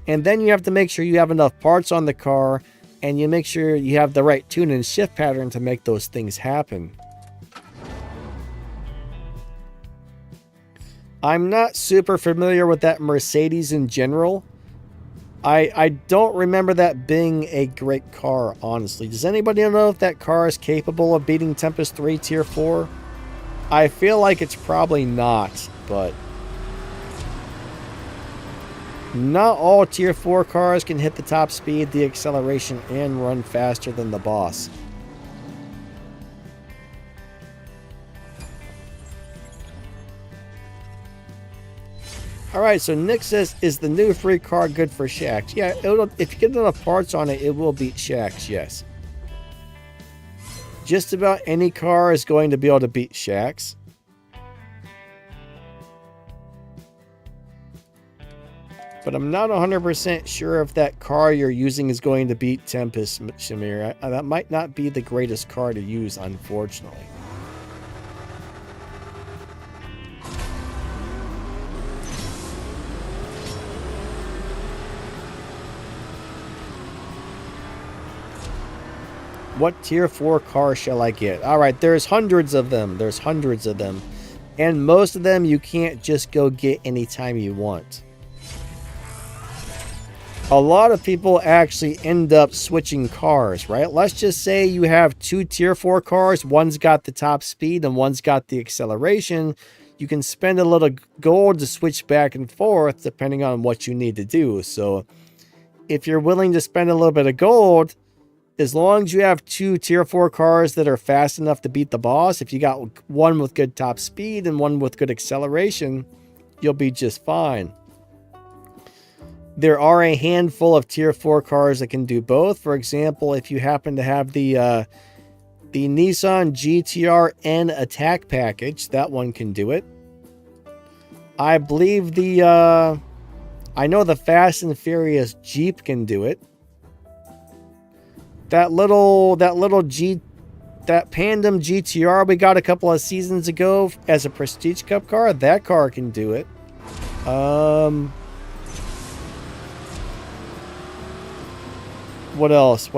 And then you have to make sure you have enough parts on the car, and you make sure you have the right tune and shift pattern to make those things happen. I'm not super familiar with that Mercedes in general. I don't remember that being a great car, honestly. Does anybody know if that car is capable of beating Tempest 3 Tier 4? I feel like it's probably not, but not all Tier 4 cars can hit the top speed, the acceleration, and run faster than the boss. Alright, so Nick says, is the new free car good for Shax? Yeah, if you get enough parts on it, it will beat Shax, yes. Just about any car is going to be able to beat Shax. But I'm not 100% sure if that car you're using is going to beat Tempest, Shamir. That might not be the greatest car to use, unfortunately. What Tier 4 car shall I get? Alright, there's hundreds of them. There's hundreds of them. And most of them you can't just go get anytime you want. A lot of people actually end up switching cars, right? Let's just say you have two Tier 4 cars. One's got the top speed and one's got the acceleration. You can spend a little gold to switch back and forth depending on what you need to do. So if you're willing to spend a little bit of gold, as long as you have 2 tier 4 cars that are fast enough to beat the boss, if you got one with good top speed and one with good acceleration, you'll be just fine. There are a handful of tier 4 cars that can do both. For example, if you happen to have the Nissan GTR N attack package, that one can do it. I believe I know the Fast and Furious Jeep can do it. That Pandem GTR we got a couple of seasons ago as a Prestige Cup car, that car can do it. What else?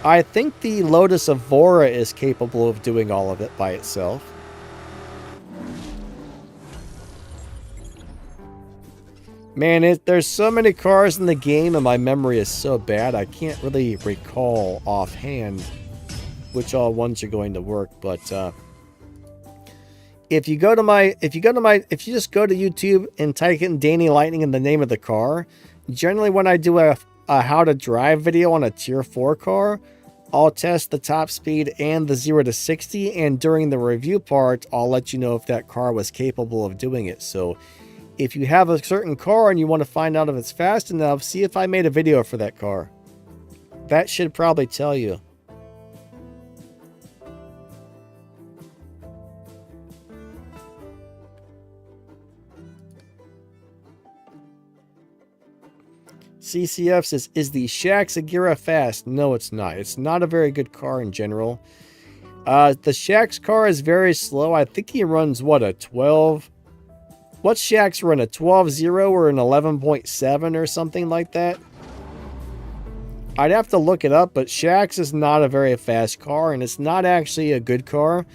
I think the Lotus Evora is capable of doing all of it by itself. Man, there's so many cars in the game and my memory is so bad I can't really recall offhand which all ones are going to work, but if you just go to YouTube and type in Danny Lightning in the name of the car, generally when I do a how to drive video on a tier 4 car, I'll test the top speed and the 0 to 60, and during the review part I'll let you know if that car was capable of doing it. So if you have a certain car and you want to find out if it's fast enough, see if I made a video for that car. That should probably tell you. CCF says, is the Shax Agira fast? No, it's not. It's not a very good car in general. The Shax car is very slow. I think he runs, what, a 12... What's Shax run, a 12.0 or an 11.7 or something like that? I'd have to look it up, but Shax is not a very fast car, and it's not actually a good car.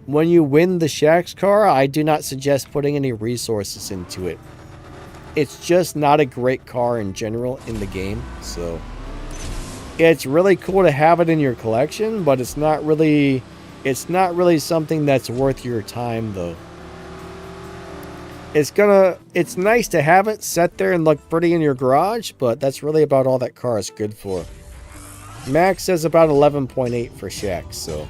When you win the Shax car, I do not suggest putting any resources into it. It's just not a great car in general in the game, so... It's really cool to have it in your collection, but it's not really something that's worth your time, though. It's nice to have it set there and look pretty in your garage, but that's really about all that car is good for. Max says about 11.8 for Shax, so.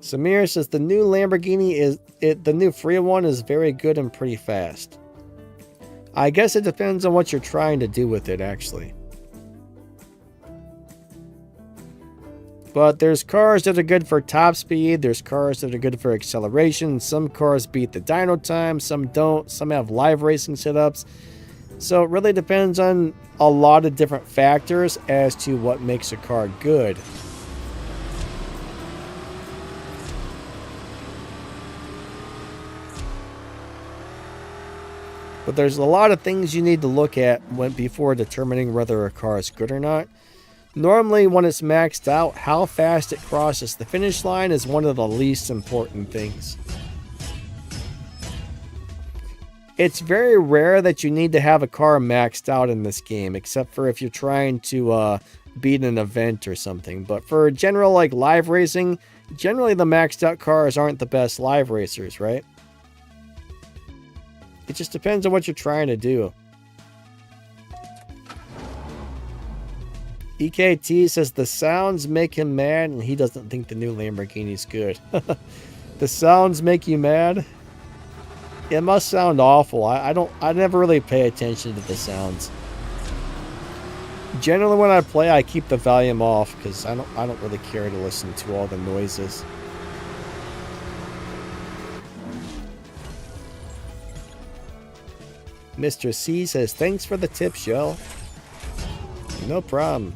Samir says the new Lamborghini the new free one is very good and pretty fast. I guess it depends on what you're trying to do with it, actually. But there's cars that are good for top speed, there's cars that are good for acceleration, some cars beat the dyno time, some don't, some have live racing setups. So it really depends on a lot of different factors as to what makes a car good. But there's a lot of things you need to look at before determining whether a car is good or not. Normally, when it's maxed out, how fast it crosses the finish line is one of the least important things. It's very rare that you need to have a car maxed out in this game, except for if you're trying to beat an event or something. But for general, like, live racing, generally the maxed out cars aren't the best live racers, right? It just depends on what you're trying to do. EKT says the sounds make him mad and he doesn't think the new Lamborghini's good. The sounds make you mad? It must sound awful. I never really pay attention to the sounds. Generally when I play I keep the volume off because I don't really care to listen to all the noises. Mr. C says thanks for the tip, Shell. No problem.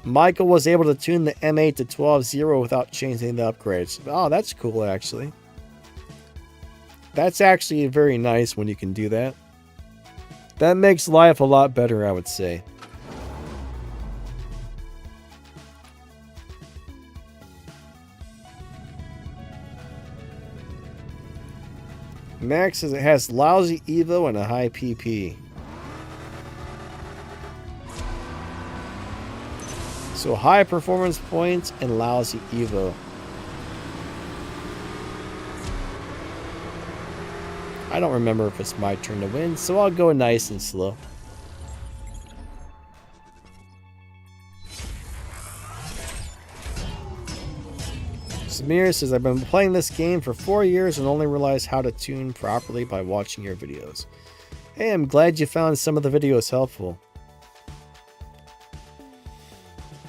Michael was able to tune the M8 to 12.0 without changing the upgrades. Oh, that's cool, actually. That's actually very nice when you can do that. That makes life a lot better, I would say. Max says it has lousy Evo and a high PP. So high performance points and lousy Evo. I don't remember if it's my turn to win, so I'll go nice and slow. Samir says, I've been playing this game for 4 years and only realized how to tune properly by watching your videos. Hey, I'm glad you found some of the videos helpful.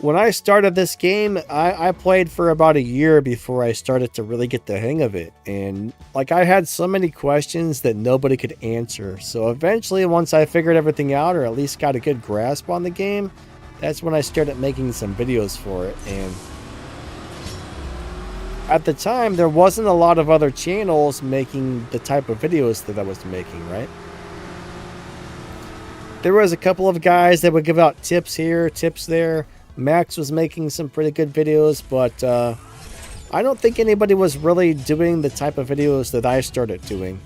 When I started this game, I played for about a year before I started to really get the hang of it. And like I had so many questions that nobody could answer. So eventually, once I figured everything out, or at least got a good grasp on the game, that's when I started making some videos for it. And at the time, there wasn't a lot of other channels making the type of videos that I was making, right? There was a couple of guys that would give out tips here, tips there. Max was making some pretty good videos, but I don't think anybody was really doing the type of videos that I started doing.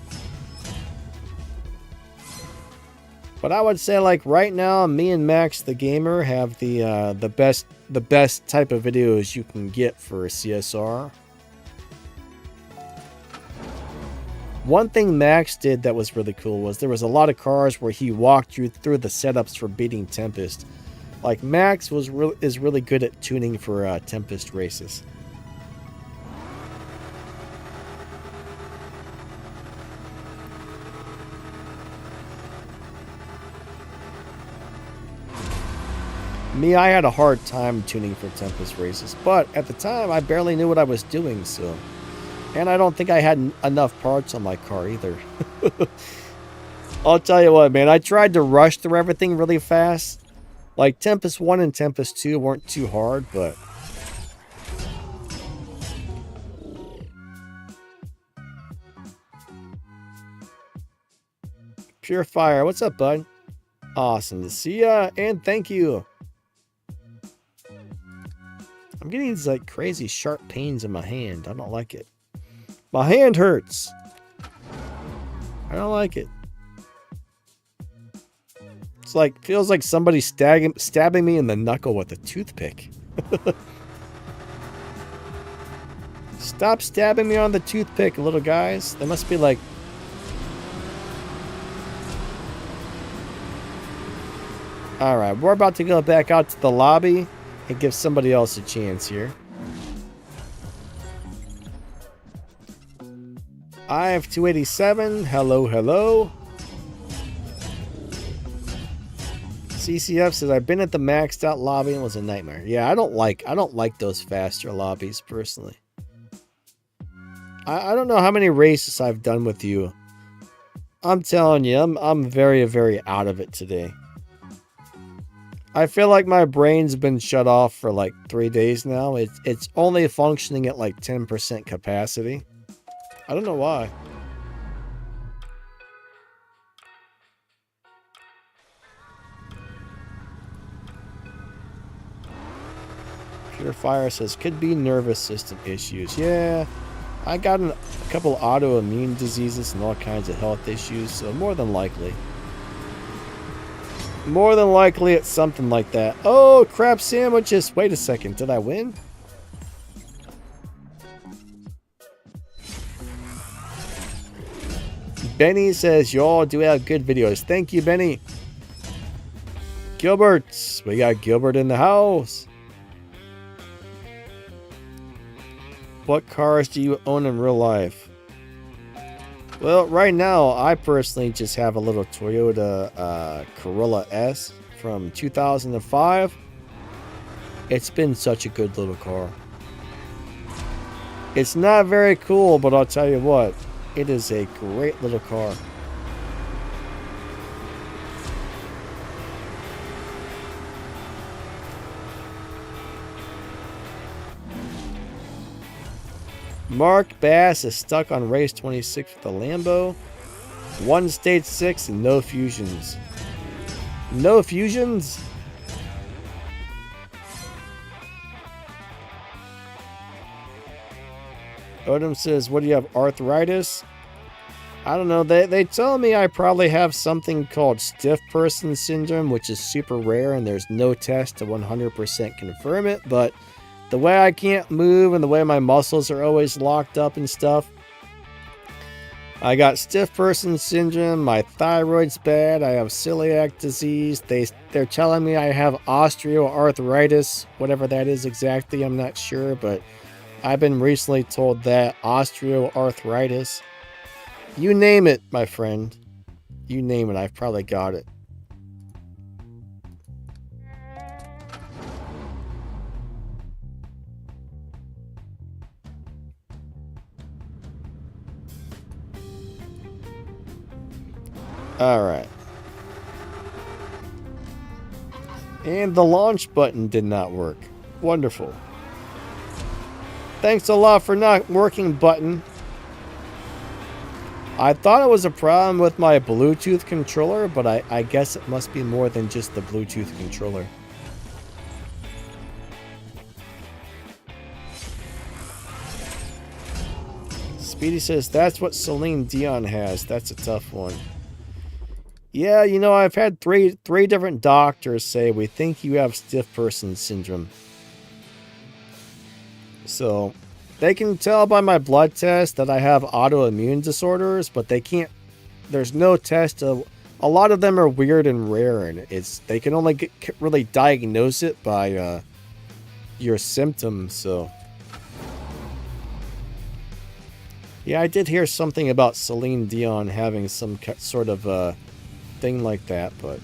But I would say, like, right now, me and Max the Gamer have the best type of videos you can get for CSR. One thing Max did that was really cool was there was a lot of cars where he walked you through the setups for beating Tempest. Like, Max is really good at tuning for Tempest races. Me, I had a hard time tuning for Tempest races, but at the time, I barely knew what I was doing, so... And I don't think I had enough parts on my car either. I'll tell you what, man, I tried to rush through everything really fast. Like, Tempest 1 and Tempest 2 weren't too hard, but... Pure Fire, what's up, bud? Awesome to see ya, and thank you. I'm getting these, like, crazy sharp pains in my hand. I don't like it. My hand hurts. I don't like it. It's like, feels like somebody stabbing me in the knuckle with a toothpick. Stop stabbing me on the toothpick, little guys. They must be like... Alright, we're about to go back out to the lobby and give somebody else a chance here. I have 287. Hello, hello. CCF says, I've been at the maxed out lobby and it was a nightmare. Yeah, I don't like those faster lobbies personally. I don't know how many races I've done with you. I'm telling you, I'm very, very out of it today. I feel like my brain's been shut off for like 3 days now. It's only functioning at like 10% capacity. I don't know why. Pure Fire says, could be nervous system issues. Yeah, I got a couple autoimmune diseases and all kinds of health issues, so more than likely. More than likely it's something like that. Oh, crap sandwiches. Wait a second, did I win? Benny says, y'all do have good videos. Thank you, Benny. Gilbert. We got Gilbert in the house. What cars do you own in real life? Well, right now, I personally just have a little Toyota Corolla S from 2005. It's been such a good little car. It's not very cool, but I'll tell you what, it is a great little car. Mark Bass is stuck on race 26 with the Lambo. 1 stage 6 and no fusions. No fusions? Odom says, what do you have, arthritis? I don't know. They tell me I probably have something called stiff person syndrome, which is super rare, and there's no test to 100% confirm it. But the way I can't move and the way my muscles are always locked up and stuff, I got stiff person syndrome. My thyroid's bad. I have celiac disease. They're telling me I have osteoarthritis, whatever that is exactly. I'm not sure, but I've been recently told that osteoarthritis. You name it, my friend. You name it, I've probably got it. Alright. And the launch button did not work. Wonderful. Thanks a lot for not working, button. I thought it was a problem with my Bluetooth controller, but I guess it must be more than just the Bluetooth controller. Speedy says, that's what Celine Dion has. That's a tough one. Yeah, you know, I've had three different doctors say, we think you have stiff person syndrome. So, they can tell by my blood test that I have autoimmune disorders, but they can't, there's no test of, a lot of them are weird and rare, and they can only really diagnose it by your symptoms, so. Yeah, I did hear something about Celine Dion having some sort of thing like that, but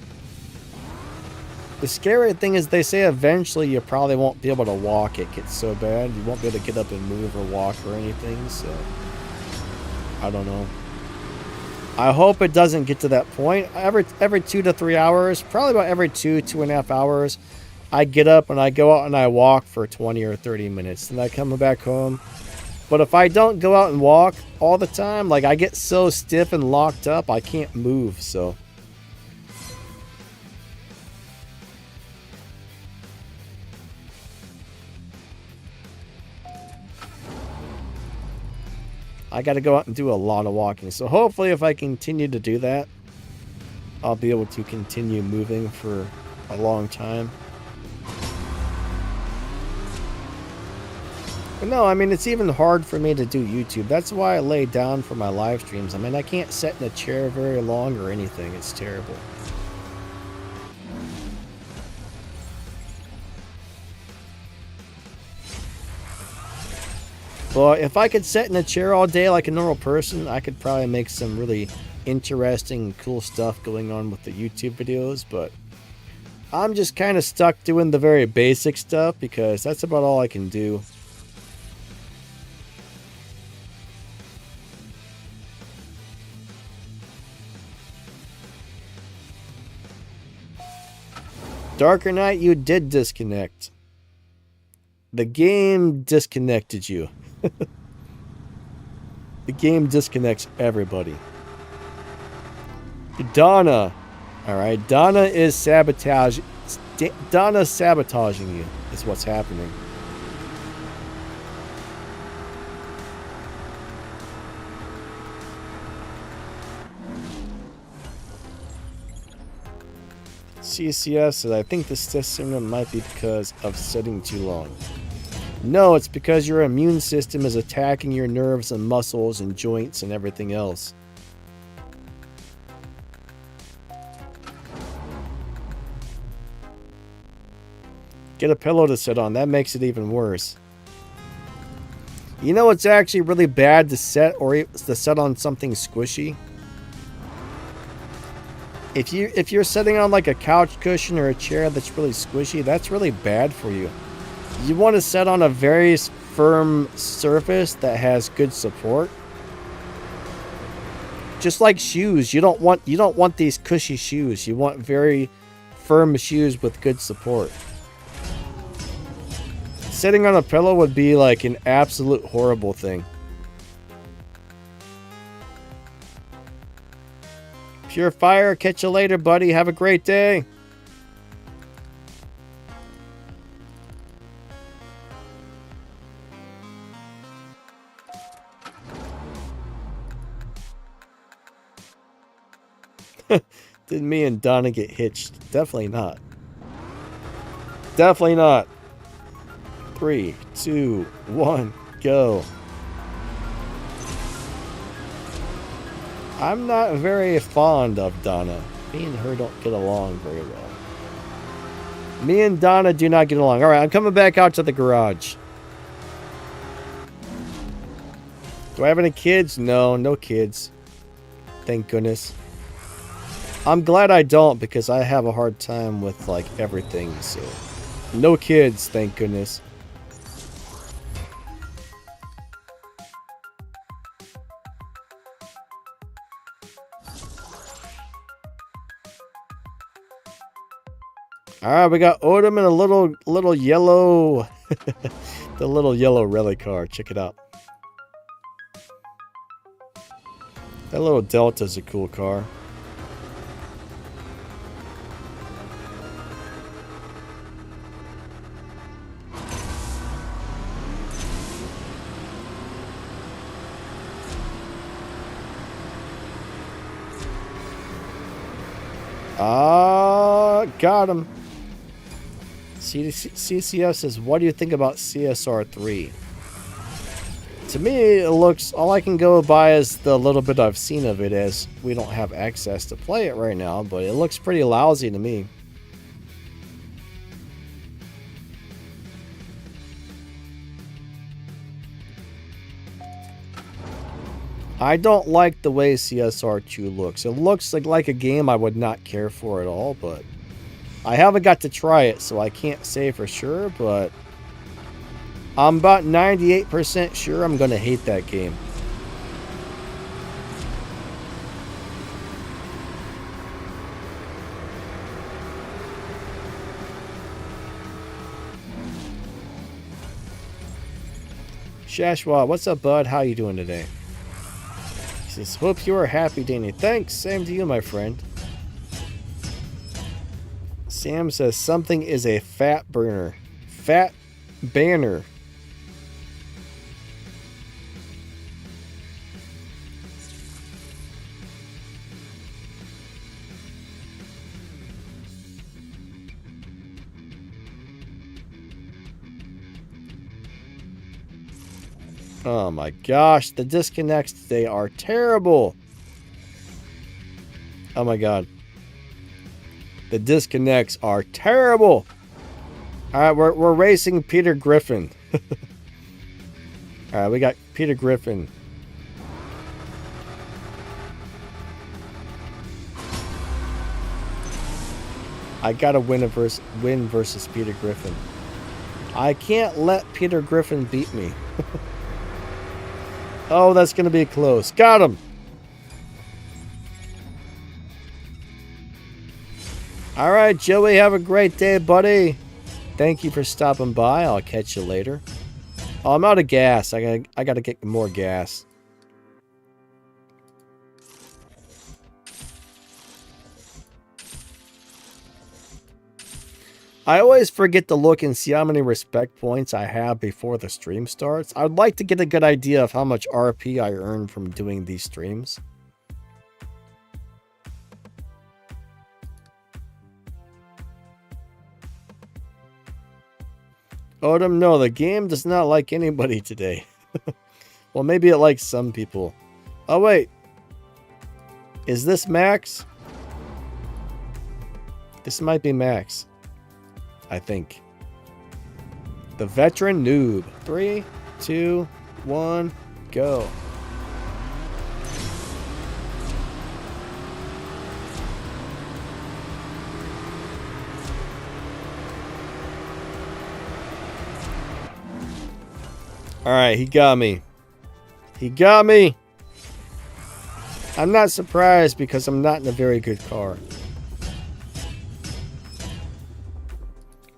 the scary thing is they say eventually you probably won't be able to walk. It gets so bad. You won't be able to get up and move or walk or anything, so I don't know. I hope it doesn't get to that point. Every 2 to 3 hours, probably about every 2.5 hours, I get up and I go out and I walk for 20 or 30 minutes. Then I come back home. But if I don't go out and walk all the time, like I get so stiff and locked up, I can't move, so. I got to go out and do a lot of walking. So hopefully if I continue to do that, I'll be able to continue moving for a long time. But no, I mean, it's even hard for me to do YouTube. That's why I lay down for my live streams. I mean, I can't sit in a chair very long or anything. It's terrible. Well, if I could sit in a chair all day like a normal person, I could probably make some really interesting, cool stuff going on with the YouTube videos, but I'm just kind of stuck doing the very basic stuff because that's about all I can do. Darker Knight, you did disconnect. The game disconnected you. The game disconnects everybody. Donna. Alright, Donna is sabotaging you, is what's happening. CCS says, I think the system might be because of sitting too long. No, it's because your immune system is attacking your nerves and muscles and joints and everything else. Get a pillow to sit on. That makes it even worse. You know it's actually really bad to set on something squishy? If you're sitting on like a couch cushion or a chair that's really squishy, that's really bad for you. You want to set on a very firm surface that has good support. Just like shoes, you don't want these cushy shoes. You want very firm shoes with good support. Sitting on a pillow would be like an absolute horrible thing. Pure Fire, catch you later, buddy. Have a great day. Did me and Donna get hitched? Definitely not. Definitely not. 3, 2, 1, go. I'm not very fond of Donna. Me and her don't get along very well. Me and Donna do not get along. Alright, I'm coming back out to the garage. Do I have any kids? No, no kids. Thank goodness. I'm glad I don't, because I have a hard time with, like, everything, so... No kids, thank goodness. Alright, we got Odom and a little yellow... the little yellow rally car. Check it out. That little Delta's a cool car. Got him. CCF says, what do you think about CSR2? To me, it looks, all I can go by is the little bit I've seen of it, as we don't have access to play it right now, but it looks pretty lousy to me. I don't like the way CSR2 looks. It looks like a game I would not care for at all, but I haven't got to try it, so I can't say for sure, but I'm about 98% sure I'm going to hate that game. Shashwa, what's up, bud? How you doing today? He says, hope you are happy, Danny. Thanks, same to you, my friend. Sam says, something is a fat burner. Fat banner. Oh my gosh, the disconnects today are terrible. Oh my god. The disconnects are terrible. Alright, we're racing Peter Griffin. Alright, we got Peter Griffin. I gotta win versus Peter Griffin. I can't let Peter Griffin beat me. Oh, that's gonna be close. Got him! Alright, Joey, have a great day, buddy. Thank you for stopping by. I'll catch you later. Oh, I'm out of gas. I gotta get more gas. I always forget to look and see how many respect points I have before the stream starts. I would like to get a good idea of how much RP I earn from doing these streams. Odom, no, the game does not like anybody today. Well, maybe it likes some people. Oh, wait. Is this Max? This might be Max. I think. The veteran noob. 3, 2, 1, go. Alright, he got me. He got me! I'm not surprised because I'm not in a very good car.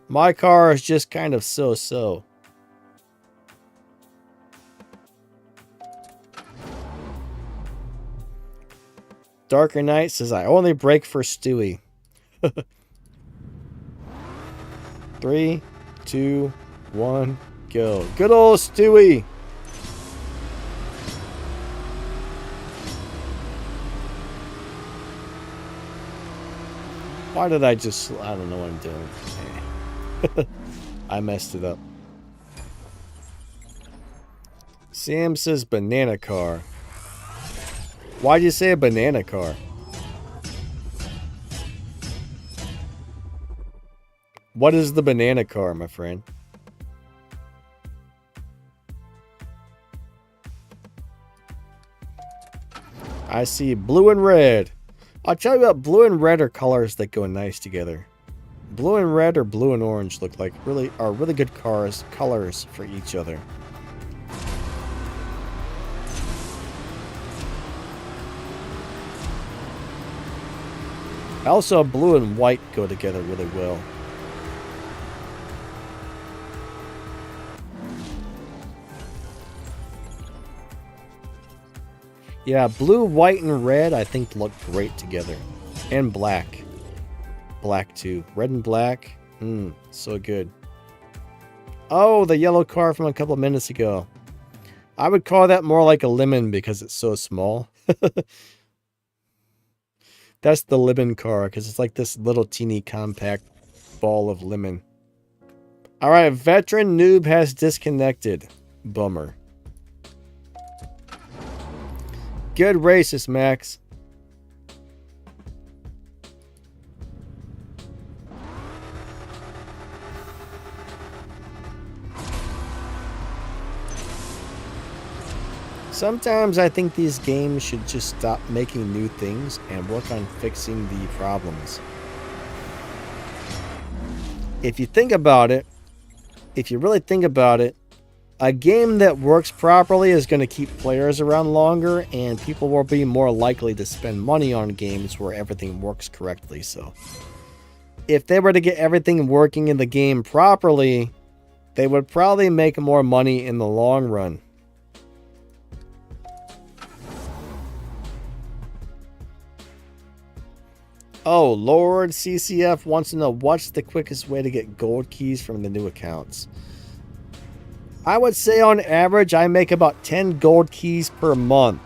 My car is just kind of so-so. Darker Knight says, I only brake for Stewie. 3, 2, 1, go. Good old Stewie! Why did I just... I don't know what I'm doing. I messed it up. Sam says banana car. Why'd you say a banana car? What is the banana car, my friend? I see blue and red. I'll tell you what, blue and red are colors that go nice together. Blue and red or blue and orange look like really good colors for each other. Also, blue and white go together really well. Yeah, blue, white, and red I think look great together. And black. Black too. Red and black. So good. Oh, the yellow car from a couple of minutes ago. I would call that more like a lemon because it's so small. That's the lemon car because it's like this little teeny compact ball of lemon. Alright, veteran noob has disconnected. Bummer. Good races, Max. Sometimes I think these games should just stop making new things and work on fixing the problems. If you think about it, if you really think about it, a game that works properly is going to keep players around longer, and people will be more likely to spend money on games where everything works correctly. So, if they were to get everything working in the game properly, they would probably make more money in the long run. Oh, Lord CCF wants to know what's the quickest way to get gold keys from the new accounts. I would say on average, I make about 10 gold keys per month.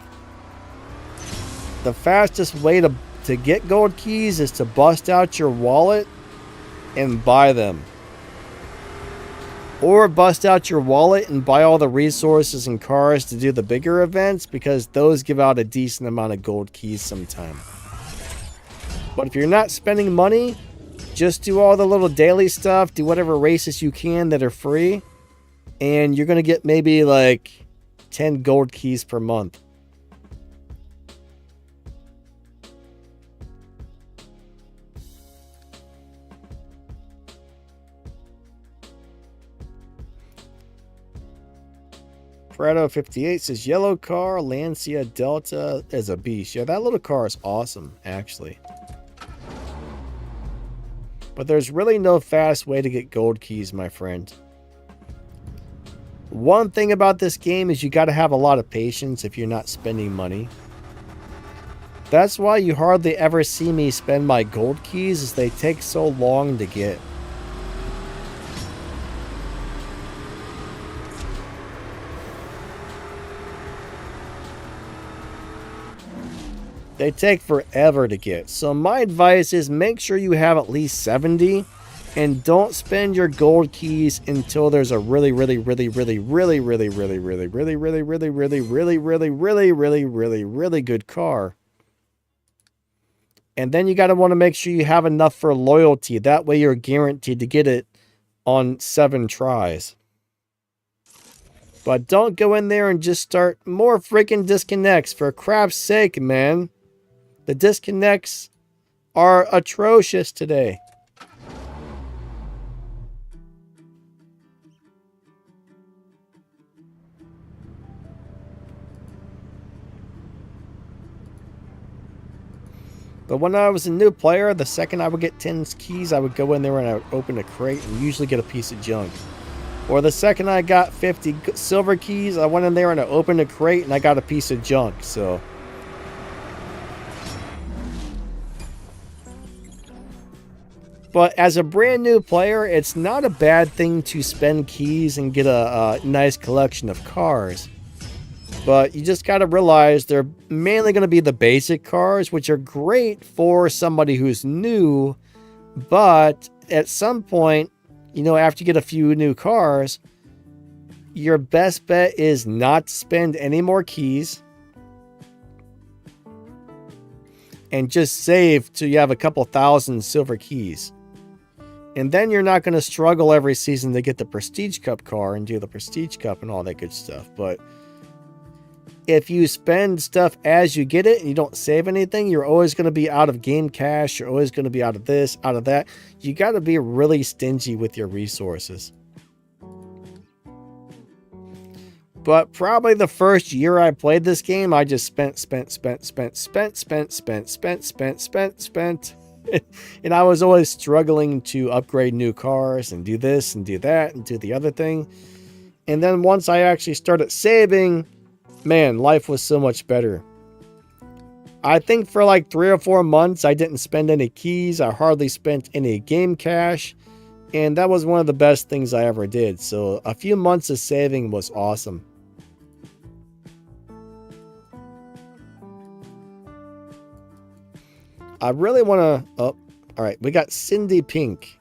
The fastest way to get gold keys is to bust out your wallet and buy them. Or bust out your wallet and buy all the resources and cars to do the bigger events, because those give out a decent amount of gold keys sometime. But if you're not spending money, just do all the little daily stuff, do whatever races you can that are free, and you're going to get maybe like 10 gold keys per month. Prado58 says, yellow car, Lancia Delta is a beast. Yeah, that little car is awesome, actually. But there's really no fast way to get gold keys, my friend. One thing about this game is you got to have a lot of patience if you're not spending money. That's why you hardly ever see me spend my gold keys, as they take so long to get. They take forever to get. So my advice is make sure you have at least 70 and don't spend your gold keys until there's a really good car. And then you got to want to make sure you have enough for loyalty. That way you're guaranteed to get it on 7 tries. But don't go in there and just start more freaking disconnects, for crap's sake, man. The disconnects are atrocious today. But when I was a new player, the second I would get 10 keys, I would go in there and I would open a crate and usually get a piece of junk. Or the second I got 50 silver keys, I went in there and I opened a crate and I got a piece of junk. So but as a brand new player, it's not a bad thing to spend keys and get a nice collection of cars. But you just got to realize they're mainly going to be the basic cars, which are great for somebody who's new, But at some point, you know, after you get a few new cars, your best bet is not to spend any more keys and just save till you have a couple thousand silver keys. And then you're not going to struggle every season to get the Prestige Cup car and do the Prestige Cup and all that good stuff. But if you spend stuff as you get it and you don't save anything, you're always going to be out of game cash. You're always going to be out of this, out of that. You got to be really stingy with your resources. But probably the first year I played this game, I just spent. And I was always struggling to upgrade new cars and do this and do that and do the other thing. And then once I actually started saving, man, life was so much better. I think for like 3 or 4 months, I didn't spend any keys. I hardly spent any game cash. And that was one of the best things I ever did. So a few months of saving was awesome. I really want to... Oh, all right. We got Cindy Pink.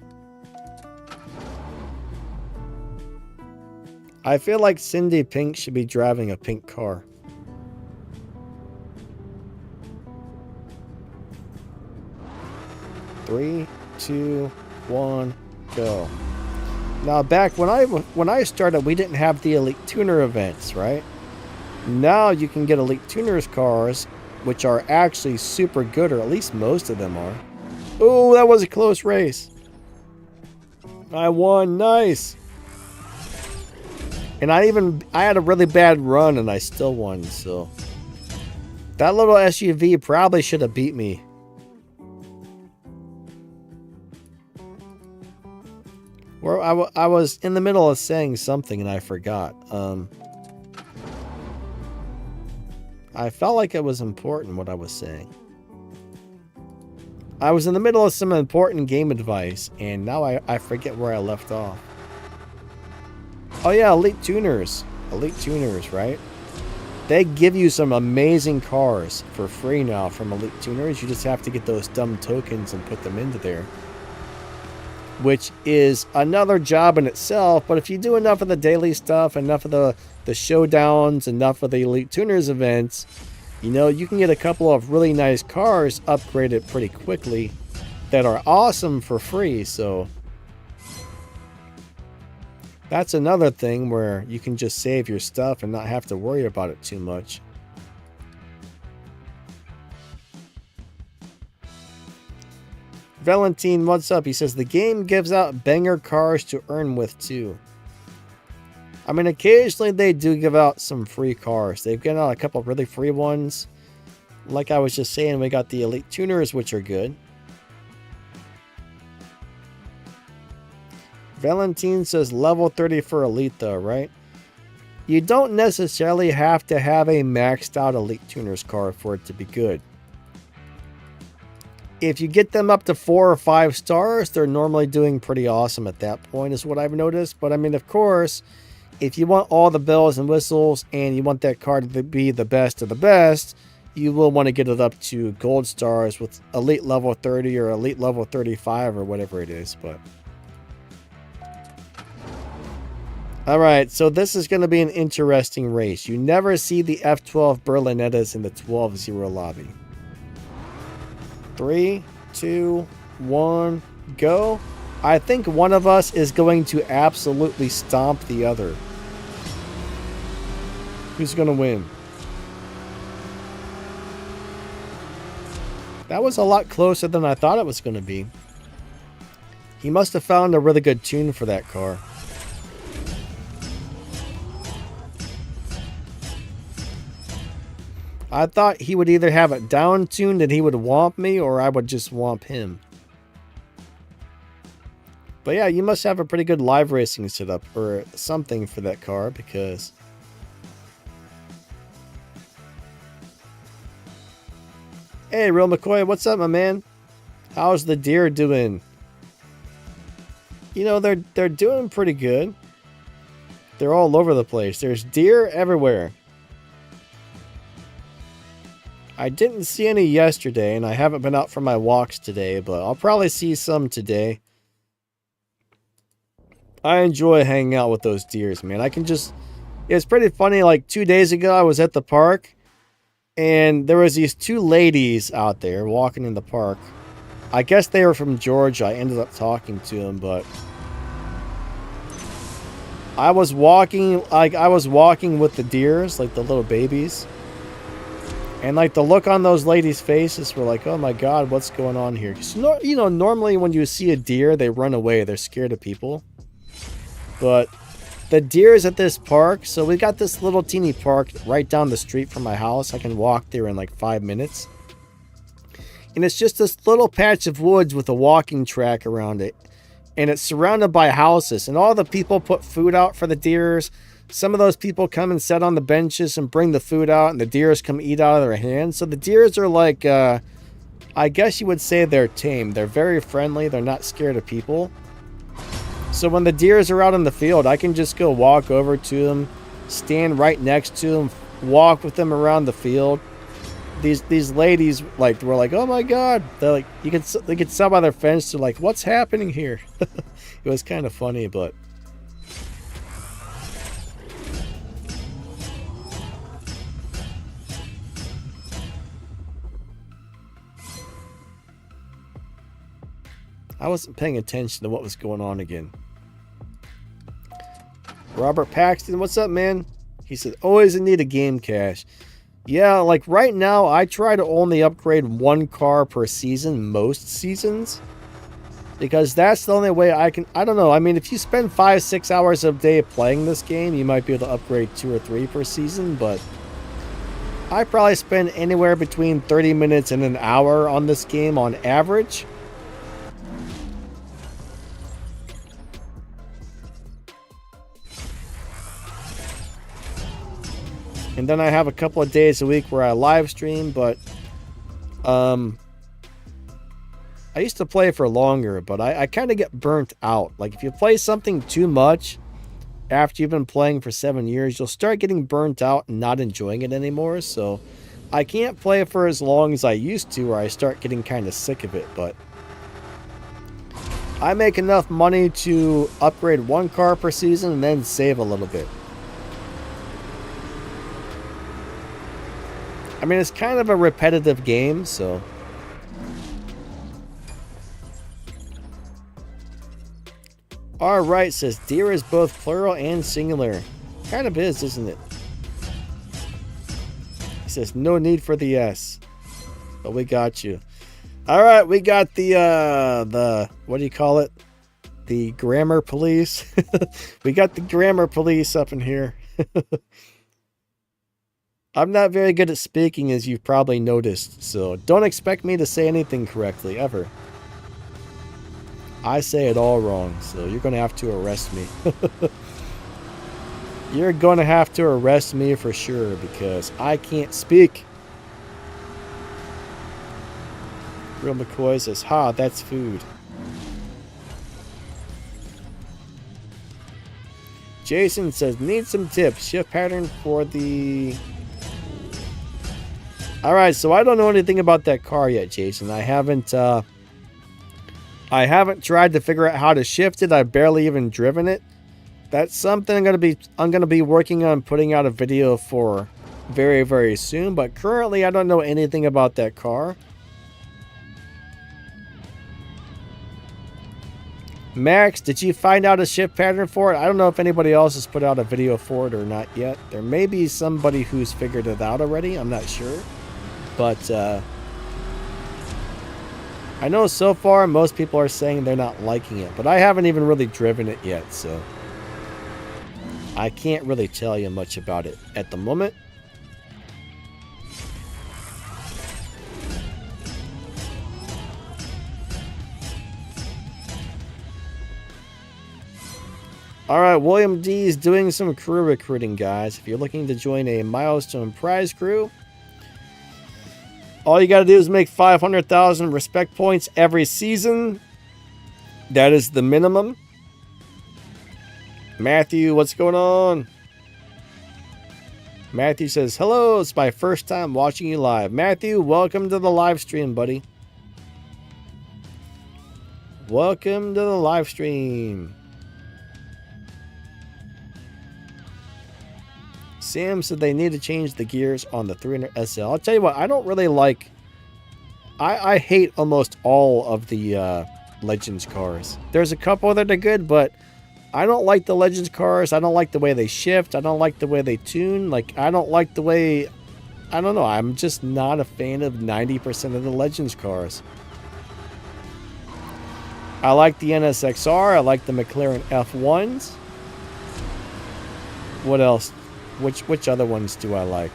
I feel like Cindy Pink should be driving a pink car. Three, two, one, go. Now, back when I started, we didn't have the Elite Tuner events, right? Now you can get Elite Tuners cars, which are actually super good, or at least most of them are. Oh, that was a close race. I won, nice. And I had a really bad run and I still won, so. That little SUV probably should have beat me. Where I was in the middle of saying something and I forgot. I felt like it was important what I was saying. I was in the middle of some important game advice, and now I forget where I left off. Oh yeah, Elite Tuners. Elite Tuners, right? They give you some amazing cars for free now from Elite Tuners. You just have to get those dumb tokens and put them into there. Which is another job in itself, but if you do enough of the daily stuff, enough of the showdowns, enough of the Elite Tuners events, you know, you can get a couple of really nice cars upgraded pretty quickly that are awesome for free. So that's another thing where you can just save your stuff and not have to worry about it too much. Valentine, what's up? He says the game gives out banger cars to earn with too. I mean, occasionally they do give out some free cars. They've given out a couple of really free ones. Like I was just saying, we got the Elite Tuners, which are good. Valentine says level 30 for Elite though, right? You don't necessarily have to have a maxed out Elite Tuners car for it to be good. If you get them up to 4 or 5 stars, they're normally doing pretty awesome at that point, is what I've noticed. But I mean, of course, if you want all the bells and whistles and you want that car to be the best of the best, you will want to get it up to gold stars with Elite level 30 or Elite level 35 or whatever it is. But all right, so this is going to be an interesting race. You never see the F12 Berlinettas in the 12-0 lobby. 3, 2, 1, go. I think one of us is going to absolutely stomp the other. Who's going to win? That was a lot closer than I thought it was going to be. He must have found a really good tune for that car. I thought he would either have it down-tuned and he would womp me, or I would just womp him. But yeah, you must have a pretty good live racing setup or something for that car, because... Hey, Real McCoy, what's up, my man? How's the deer doing? You know, they're doing pretty good. They're all over the place. There's deer everywhere. I didn't see any yesterday, and I haven't been out for my walks today, but I'll probably see some today. I enjoy hanging out with those deers, man. I can just... It's pretty funny, like 2 days ago, I was at the park, and there was these two ladies out there walking in the park. I guess they were from Georgia. I ended up talking to them, but... I was walking with the deers, like the little babies. And like the look on those ladies' faces were like, oh my God, what's going on here? So, you know, normally when you see a deer, they run away. They're scared of people. But the deers at this park, so we got this little teeny park right down the street from my house. I can walk there in like 5 minutes. And it's just this little patch of woods with a walking track around it. And it's surrounded by houses. And all the people put food out for the deers. Some of those people come and sit on the benches and bring the food out, and the deers come eat out of their hands. So the deers are like, I guess you would say they're tame. They're very friendly. They're not scared of people. So when the deers are out in the field, I can just go walk over to them, stand right next to them, walk with them around the field. These ladies like were like, oh my God. They're like, they could tell by their fence. They're like, what's happening here? It was kind of funny, but. I wasn't paying attention to what was going on again. Robert Paxton, what's up, man? He said, always in need of game cash. Yeah, like right now, I try to only upgrade one car per season, most seasons. Because that's the only way I can... I don't know, I mean, if you spend 5-6 hours a day playing this game, you might be able to upgrade 2 or 3 per season, but... I probably spend anywhere between 30 minutes and an hour on this game on average. And then I have a couple of days a week where I live stream, but I used to play for longer, but I kind of get burnt out. Like if you play something too much after you've been playing for 7 years, you'll start getting burnt out and not enjoying it anymore. So I can't play for as long as I used to, or I start getting kind of sick of it. But I make enough money to upgrade one car per season and then save a little bit. I mean, it's kind of a repetitive game, so... Alright, says deer is both plural and singular. Kind of is, isn't it? He says no need for the S. But we got you. Alright, we got the what do you call it? The grammar police. We got the grammar police up in here. I'm not very good at speaking, as you've probably noticed, so don't expect me to say anything correctly, ever. I say it all wrong, so you're going to have to arrest me. You're going to have to arrest me for sure, because I can't speak. Real McCoy says, ha, that's food. Jason says, need some tips. Shift pattern for the... Alright, so I don't know anything about that car yet, Jason. I haven't tried to figure out how to shift it. I've barely even driven it. That's something I'm gonna be working on putting out a video for very, very soon. But currently, I don't know anything about that car. Max, did you find out a shift pattern for it? I don't know if anybody else has put out a video for it or not yet. There may be somebody who's figured it out already. I'm not sure. But I know so far most people are saying they're not liking it. But I haven't even really driven it yet, so I can't really tell you much about it at the moment. Alright, William D is doing some crew recruiting, guys. If you're looking to join a milestone prize crew, all you gotta do is make 500,000 respect points every season. That is the minimum. Matthew, what's going on? Matthew says, hello, it's my first time watching you live. Matthew, welcome to the live stream, buddy. Welcome to the live stream. Sam said they need to change the gears on the 300 SL. I'll tell you what, I don't really like... I hate almost all of the Legends cars. There's a couple that are good, but I don't like the Legends cars. I don't like the way they shift. I don't like the way they tune. Like, I don't like the way... I don't know. I'm just not a fan of 90% of the Legends cars. I like the NSXR. I like the McLaren F1s. What else? Which other ones do I like?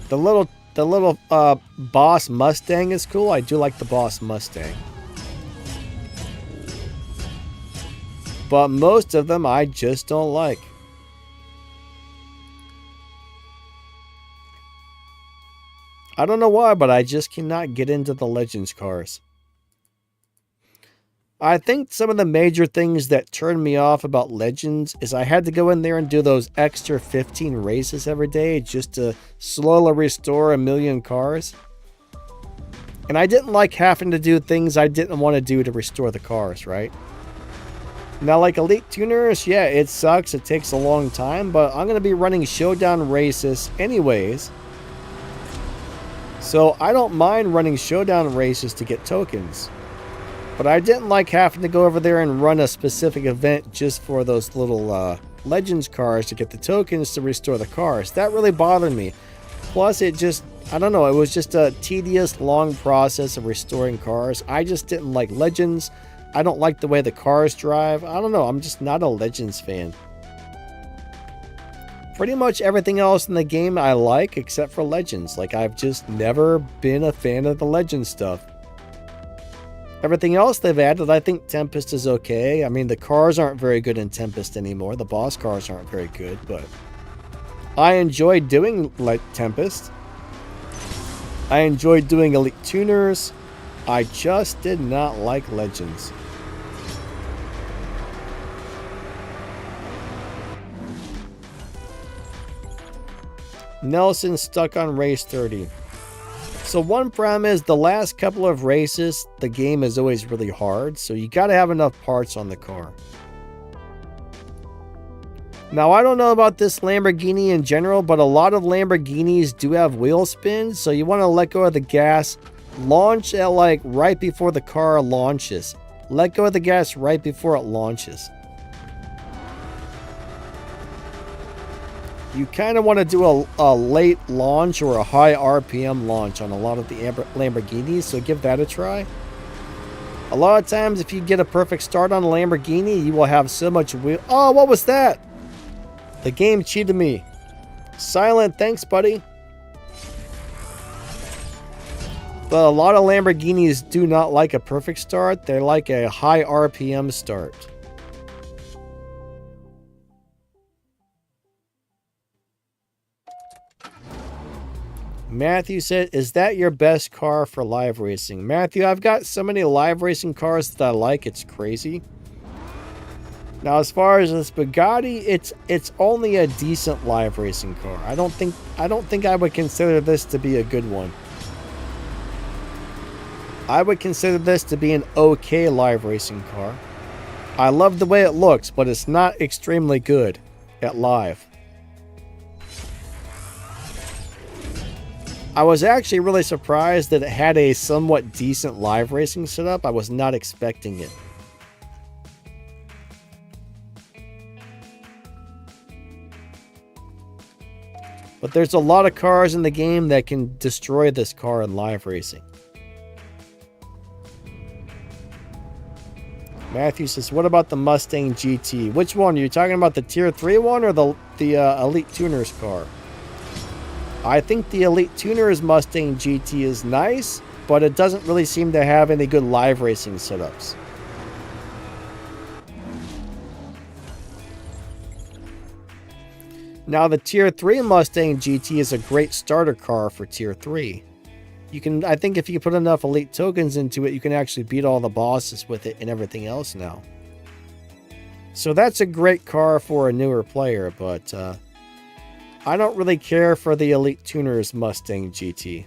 The little Boss Mustang is cool. I do like the Boss Mustang. But most of them I just don't like. I don't know why, but I just cannot get into the Legends cars. I think some of the major things that turned me off about Legends is I had to go in there and do those extra 15 races every day just to slowly restore 1,000,000 cars. And I didn't like having to do things I didn't want to do to restore the cars, right? Now, like Elite Tuners, yeah, it sucks. It takes a long time, but I'm going to be running showdown races anyways. So I don't mind running showdown races to get tokens. But I didn't like having to go over there and run a specific event just for those little Legends cars to get the tokens to restore the cars. That really bothered me. Plus, it just, I don't know, it was just a tedious, long process of restoring cars. I just didn't like Legends. I don't like the way the cars drive. I don't know, I'm just not a Legends fan. Pretty much everything else in the game I like except for Legends. Like, I've just never been a fan of the Legends stuff. Everything else they've added, I think Tempest is okay. I mean, the cars aren't very good in Tempest anymore. The boss cars aren't very good, but I enjoyed doing like Tempest. I enjoyed doing Elite Tuners. I just did not like Legends. Nelson stuck on race 30. So one problem is the last couple of races, the game is always really hard. So you got to have enough parts on the car. Now, I don't know about this Lamborghini in general, but a lot of Lamborghinis do have wheel spins. So you want to let go of the gas, launch at like right before the car launches. Let go of the gas right before it launches. You kind of want to do a late launch or a high RPM launch on a lot of the Lamborghinis, so give that a try. A lot of times, if you get a perfect start on a Lamborghini, you will have so much wheel... Oh, what was that? The game cheated me. Silent, thanks, buddy. But a lot of Lamborghinis do not like a perfect start. They like a high RPM start. Matthew said, is that your best car for live racing? Matthew, I've got so many live racing cars that I like, it's crazy. Now, as far as this Bugatti, it's only a decent live racing car. I don't think I would consider this to be a good one. I would consider this to be an okay live racing car. I love the way it looks, but it's not extremely good at live. I was actually really surprised that it had a somewhat decent live racing setup. I was not expecting it. But there's a lot of cars in the game that can destroy this car in live racing. Matthew says, what about the Mustang GT? Which one? Are you talking about the Tier 3 one or the Elite Tuners car? I think the Elite Tuners Mustang GT is nice, but it doesn't really seem to have any good live racing setups. Now, the Tier 3 Mustang GT is a great starter car for Tier 3. I think if you put enough Elite tokens into it, you can actually beat all the bosses with it and everything else now. So that's a great car for a newer player, but I don't really care for the Elite Tuners Mustang GT.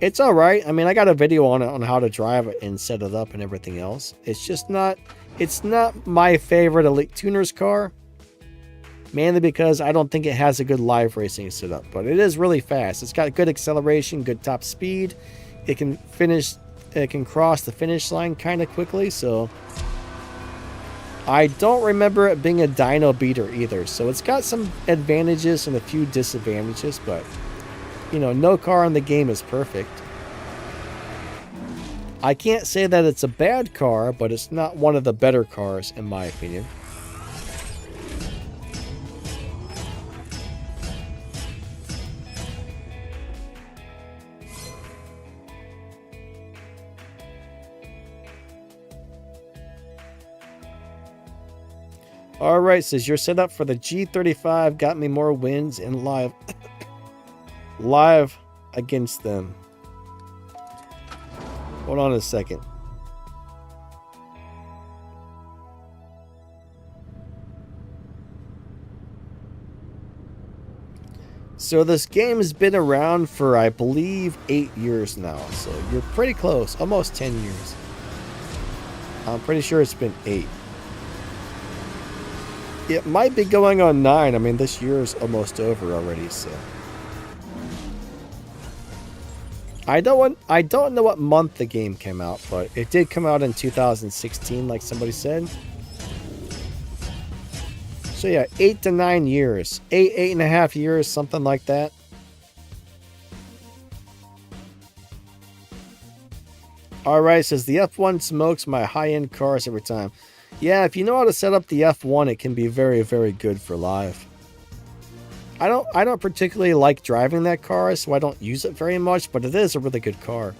It's alright. I mean, I got a video on it on how to drive it and set it up and everything else. It's just not, it's not my favorite Elite Tuners car. Mainly because I don't think it has a good live racing setup. But it is really fast. It's got good acceleration, good top speed. It can cross the finish line kind of quickly, so I don't remember it being a dyno beater either. So it's got some advantages and a few disadvantages, but you know, no car in the game is perfect. I can't say that it's a bad car, but it's not one of the better cars in my opinion. Alright, says your setup for the G35 got me more wins in live against them. Hold on a second. So this game has been around for, I believe, 8 years now. So you're pretty close, almost 10 years. I'm pretty sure it's been 8. It might be going on 9. I mean, this year is almost over already, so. I don't know what month the game came out, but it did come out in 2016, like somebody said. So yeah, 8 to 9 years. 8.5 years, something like that. Alright, says the F1 smokes my high-end cars every time. Yeah, if you know how to set up the F1, it can be very, very good for live. I don't particularly like driving that car, so I don't use it very much, but it is a really good car.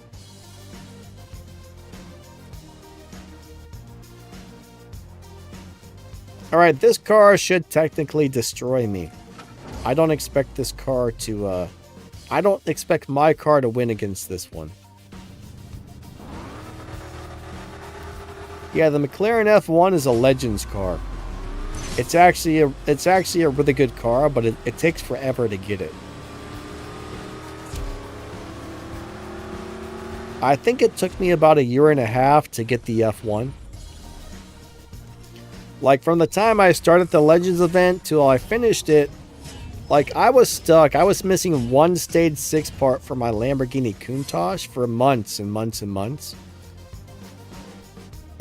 Alright, this car should technically destroy me. I don't expect this car to, I don't expect my car to win against this one. Yeah, the McLaren F1 is a Legends car. It's actually a really good car, but it takes forever to get it. I think it took me about 1.5 years to get the F1. Like, from the time I started the Legends event till I finished it, like, I was stuck. I was missing one stage 6 part for my Lamborghini Countach for months and months and months.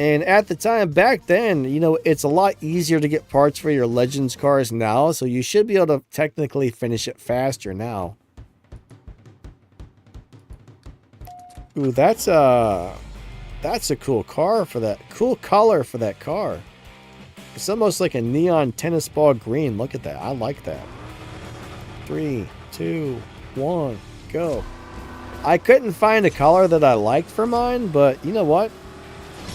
And at the time, back then, you know, it's a lot easier to get parts for your Legends cars now, so you should be able to technically finish it faster now. Ooh, that's a cool car for that. Cool color for that car. It's almost like a neon tennis ball green. Look at that. I like that. 3, 2, 1, go. I couldn't find a color that I liked for mine, but you know what?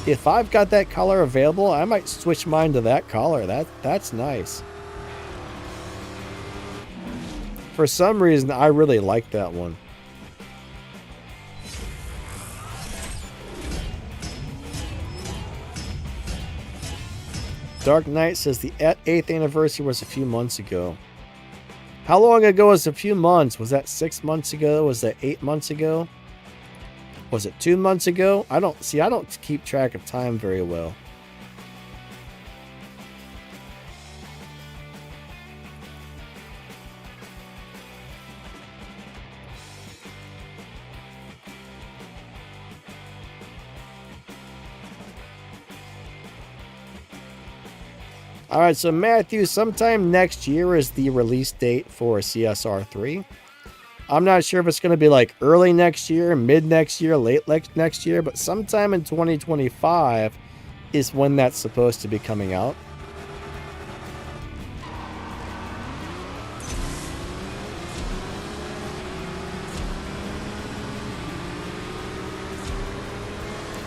If I've got that color available, I might switch mine to that color. That's nice. For some reason, I really like that one. Dark Knight says the 8th anniversary was a few months ago. How long ago was a few months? Was that 6 months ago? Was that 8 months ago? Was it 2 months ago? I don't keep track of time very well. Alright, so Matthew, sometime next year is the release date for CSR2. I'm not sure if it's going to be like early next year, mid next year, late next year, but sometime in 2025 is when that's supposed to be coming out.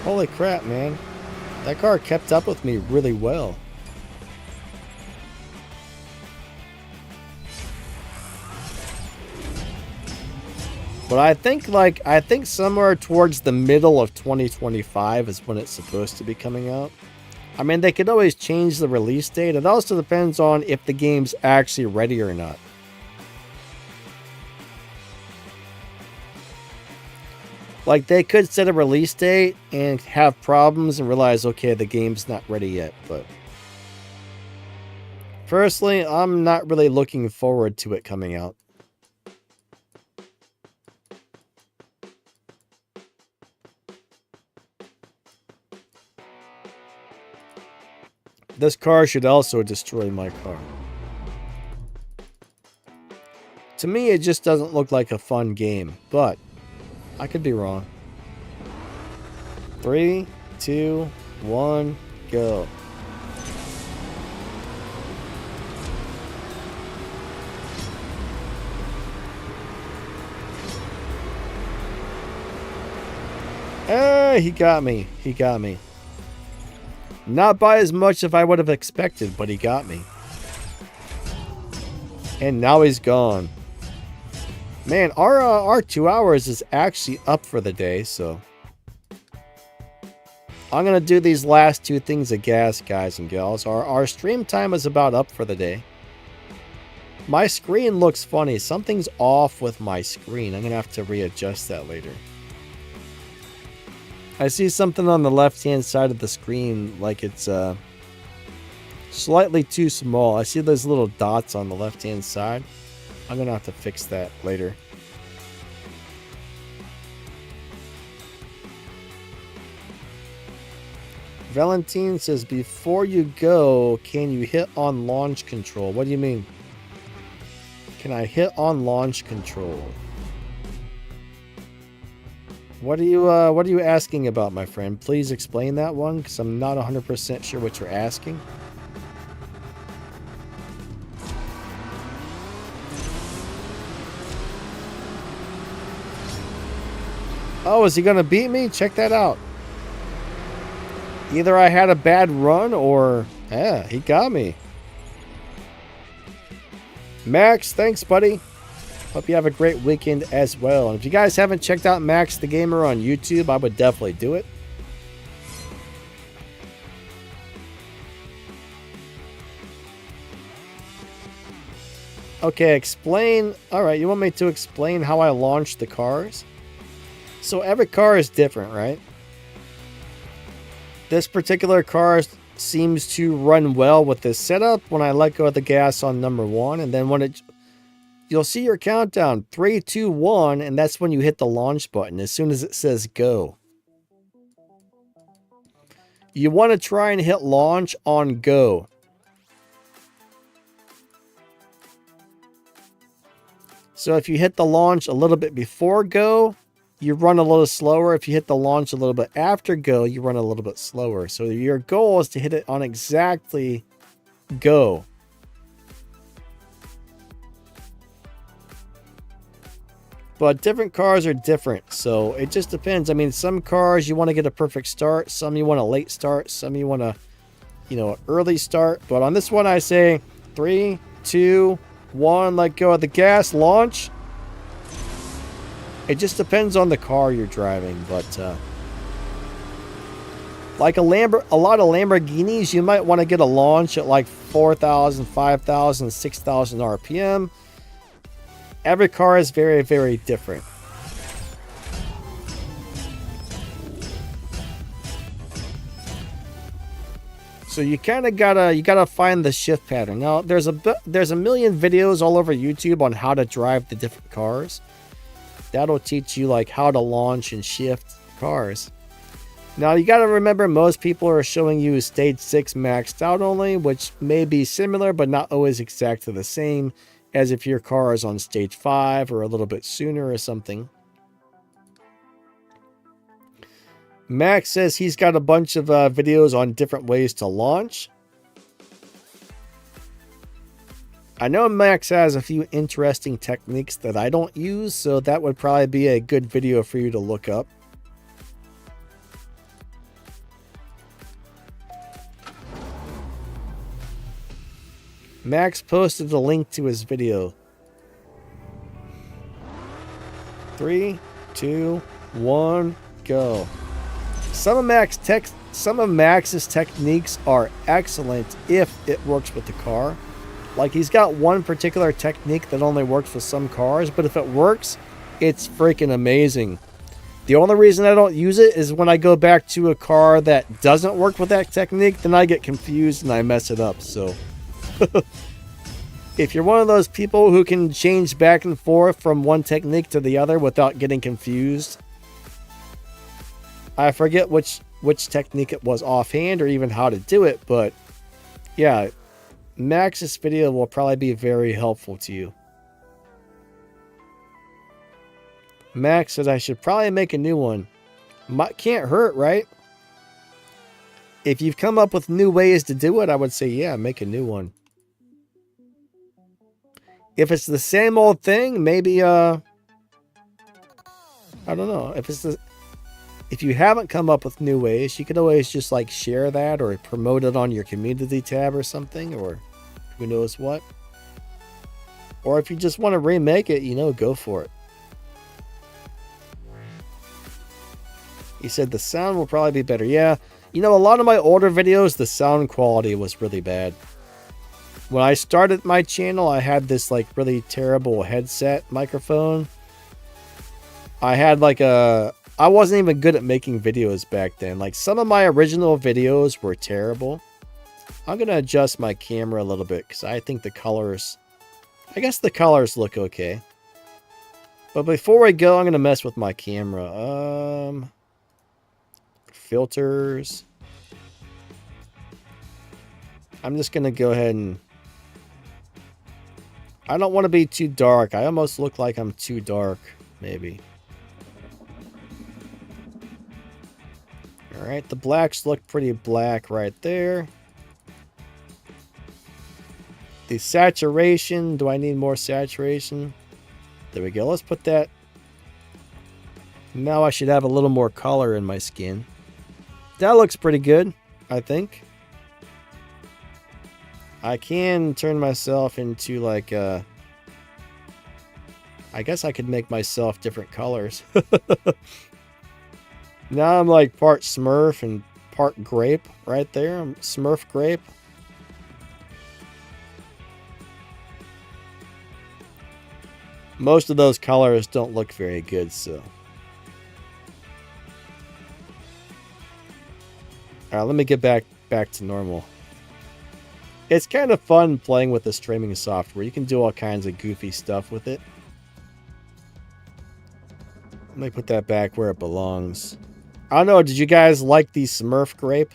Holy crap, man. That car kept up with me really well. But I think somewhere towards the middle of 2025 is when it's supposed to be coming out. I mean, they could always change the release date. It also depends on if the game's actually ready or not. Like, they could set a release date and have problems and realize, okay, the game's not ready yet. But personally, I'm not really looking forward to it coming out. This car should also destroy my car. To me, it just doesn't look like a fun game, but I could be wrong. 3, 2, 1, go. He got me. He got me. Not by as much as I would have expected, but he got me. And now he's gone. Man, our 2 hours is actually up for the day, so I'm gonna do these last 2 things of gas, guys and gals. Our stream time is about up for the day. My screen looks funny. Something's off with my screen. I'm gonna have to readjust that later. I see something on the left-hand side of the screen, like it's slightly too small. I see those little dots on the left-hand side. I'm gonna have to fix that later. Valentine says, before you go, can you hit on launch control? What do you mean? Can I hit on launch control? What are you asking about, my friend? Please explain that one, because I'm not 100% sure what you're asking. Oh, is he gonna beat me? Check that out. Either I had a bad run or... yeah, he got me. Max, thanks, buddy. Hope you have a great weekend as well. And if you guys haven't checked out Max the Gamer on YouTube, I would definitely do it. Okay, explain. Alright, you want me to explain how I launch the cars? So every car is different, right? This particular car seems to run well with this setup when I let go of the gas on number 1. And then when it... you'll see your countdown, 3, 2, 1, and that's when you hit the launch button as soon as it says go. You want to try and hit launch on go. So if you hit the launch a little bit before go, you run a little slower. If you hit the launch a little bit after go, you run a little bit slower. So your goal is to hit it on exactly go. But different cars are different, so it just depends. I mean, some cars you want to get a perfect start, some you want a late start, some you want a, an early start. But on this one, I say 3, 2, 1, let go of the gas, launch. It just depends on the car you're driving, but like a lot of Lamborghinis, you might want to get a launch at like 4,000, 5,000, 6,000 RPM. Every car is very, very different. So you kind of gotta find the shift pattern. Now there's a million videos all over YouTube on how to drive the different cars. That'll teach you like how to launch and shift cars. Now you gotta remember, most people are showing you stage 6 maxed out only, which may be similar but not always exactly the same as if your car is on stage 5 or a little bit sooner or something. Max says he's got a bunch of videos on different ways to launch. I know Max has a few interesting techniques that I don't use, so that would probably be a good video for you to look up. Max posted a link to his video. 3, 2, 1, go. some of Max's techniques are excellent if it works with the car. Like, he's got one particular technique that only works with some cars, but if it works, it's freaking amazing. The only reason I don't use it is when I go back to a car that doesn't work with that technique, then I get confused and I mess it up. So if you're one of those people who can change back and forth from one technique to the other without getting confused, I forget which technique it was offhand or even how to do it, but yeah, Max's video will probably be very helpful to you. Max said I should probably make a new one. Can't hurt, right? If you've come up with new ways to do it, I would say, yeah, make a new one. If it's the same old thing, maybe, I don't know. If you haven't come up with new ways, you could always just like share that or promote it on your community tab or something, or who knows what. Or if you just want to remake it, go for it. He said the sound will probably be better. Yeah, a lot of my older videos, the sound quality was really bad. When I started my channel, I had this like really terrible headset microphone. I wasn't even good at making videos back then. Like, some of my original videos were terrible. I'm going to adjust my camera a little bit because I think the colors look okay. But before I go, I'm going to mess with my camera. Filters. I'm just going to go ahead and... I don't want to be too dark. I almost look like I'm too dark, maybe. Alright, the blacks look pretty black right there. The saturation, do I need more saturation? There we go, let's put that. Now I should have a little more color in my skin. That looks pretty good, I think. I can turn myself into like I guess I could make myself different colors. Now I'm like part Smurf and part grape right there. I'm Smurf grape. Most of those colors don't look very good, so. Alright, let me get back to normal. It's kind of fun playing with the streaming software. You can do all kinds of goofy stuff with it. Let me put that back where it belongs. I don't know, did you guys like the Smurf grape?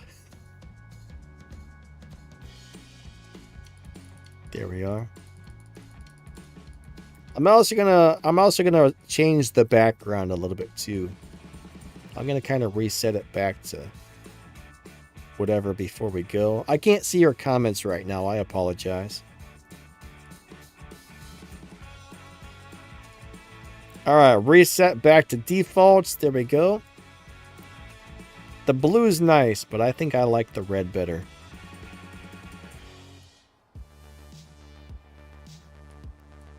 There we are. I'm also gonna change the background a little bit too. I'm gonna kind of reset it back to whatever before we go. I can't see your comments right now. I apologize. Alright, reset back to defaults. There we go. The blue's nice, but I think I like the red better.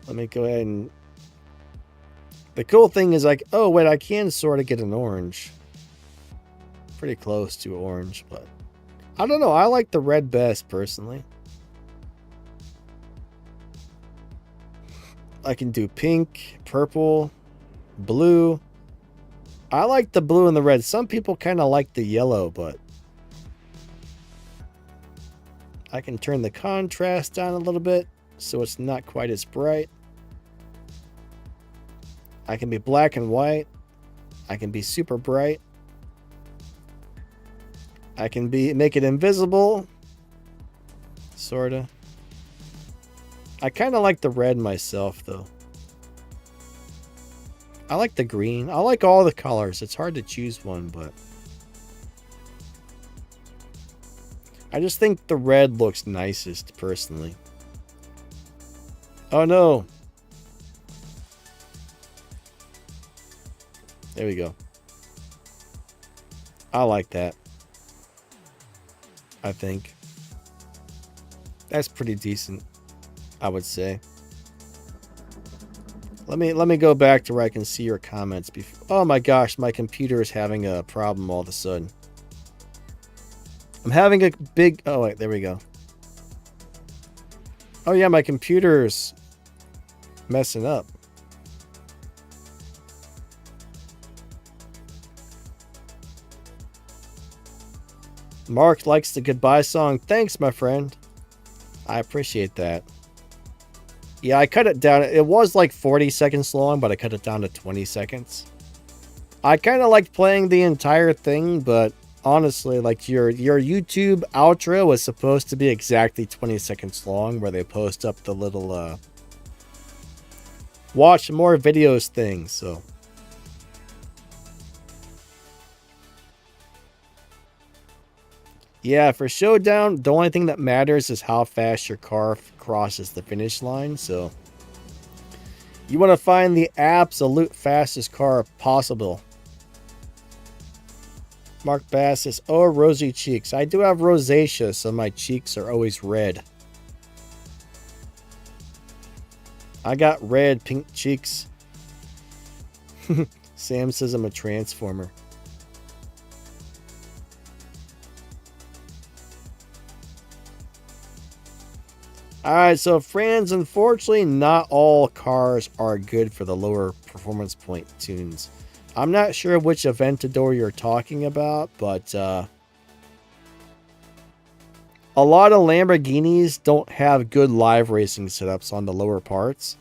Let me go ahead and... The cool thing is like, oh wait, I can sort of get an orange. Pretty close to orange, but... I don't know, I like the red best, personally. I can do pink, purple, blue. I like the blue and the red. Some people kind of like the yellow, but... I can turn the contrast down a little bit, so it's not quite as bright. I can be black and white. I can be super bright. I can make it invisible. Sorta. I kind of like the red myself, though. I like the green. I like all the colors. It's hard to choose one, but... I just think the red looks nicest, personally. Oh, no. There we go. I like that. I think. That's pretty decent, I would say. Let me go back to where I can see your comments before. Oh my gosh, my computer is having a problem all of a sudden. I'm having a big... Oh, wait, there we go. Oh, yeah, my computer's messing up. Mark likes the goodbye song. Thanks, my friend. I appreciate that. Yeah, I cut it down. It was like 40 seconds long, but I cut it down to 20 seconds. I kind of liked playing the entire thing, but honestly, like your YouTube outro was supposed to be exactly 20 seconds long, where they post up the little watch more videos thing, so. Yeah, for Showdown, the only thing that matters is how fast your car crosses the finish line, so. You want to find the absolute fastest car possible. Mark Bass says, oh, rosy cheeks. I do have rosacea, so my cheeks are always red. I got red, pink cheeks. Sam says I'm a transformer. Alright, so friends, unfortunately, not all cars are good for the lower performance point tunes. I'm not sure which Aventador you're talking about, but a lot of Lamborghinis don't have good live racing setups on the lower parts.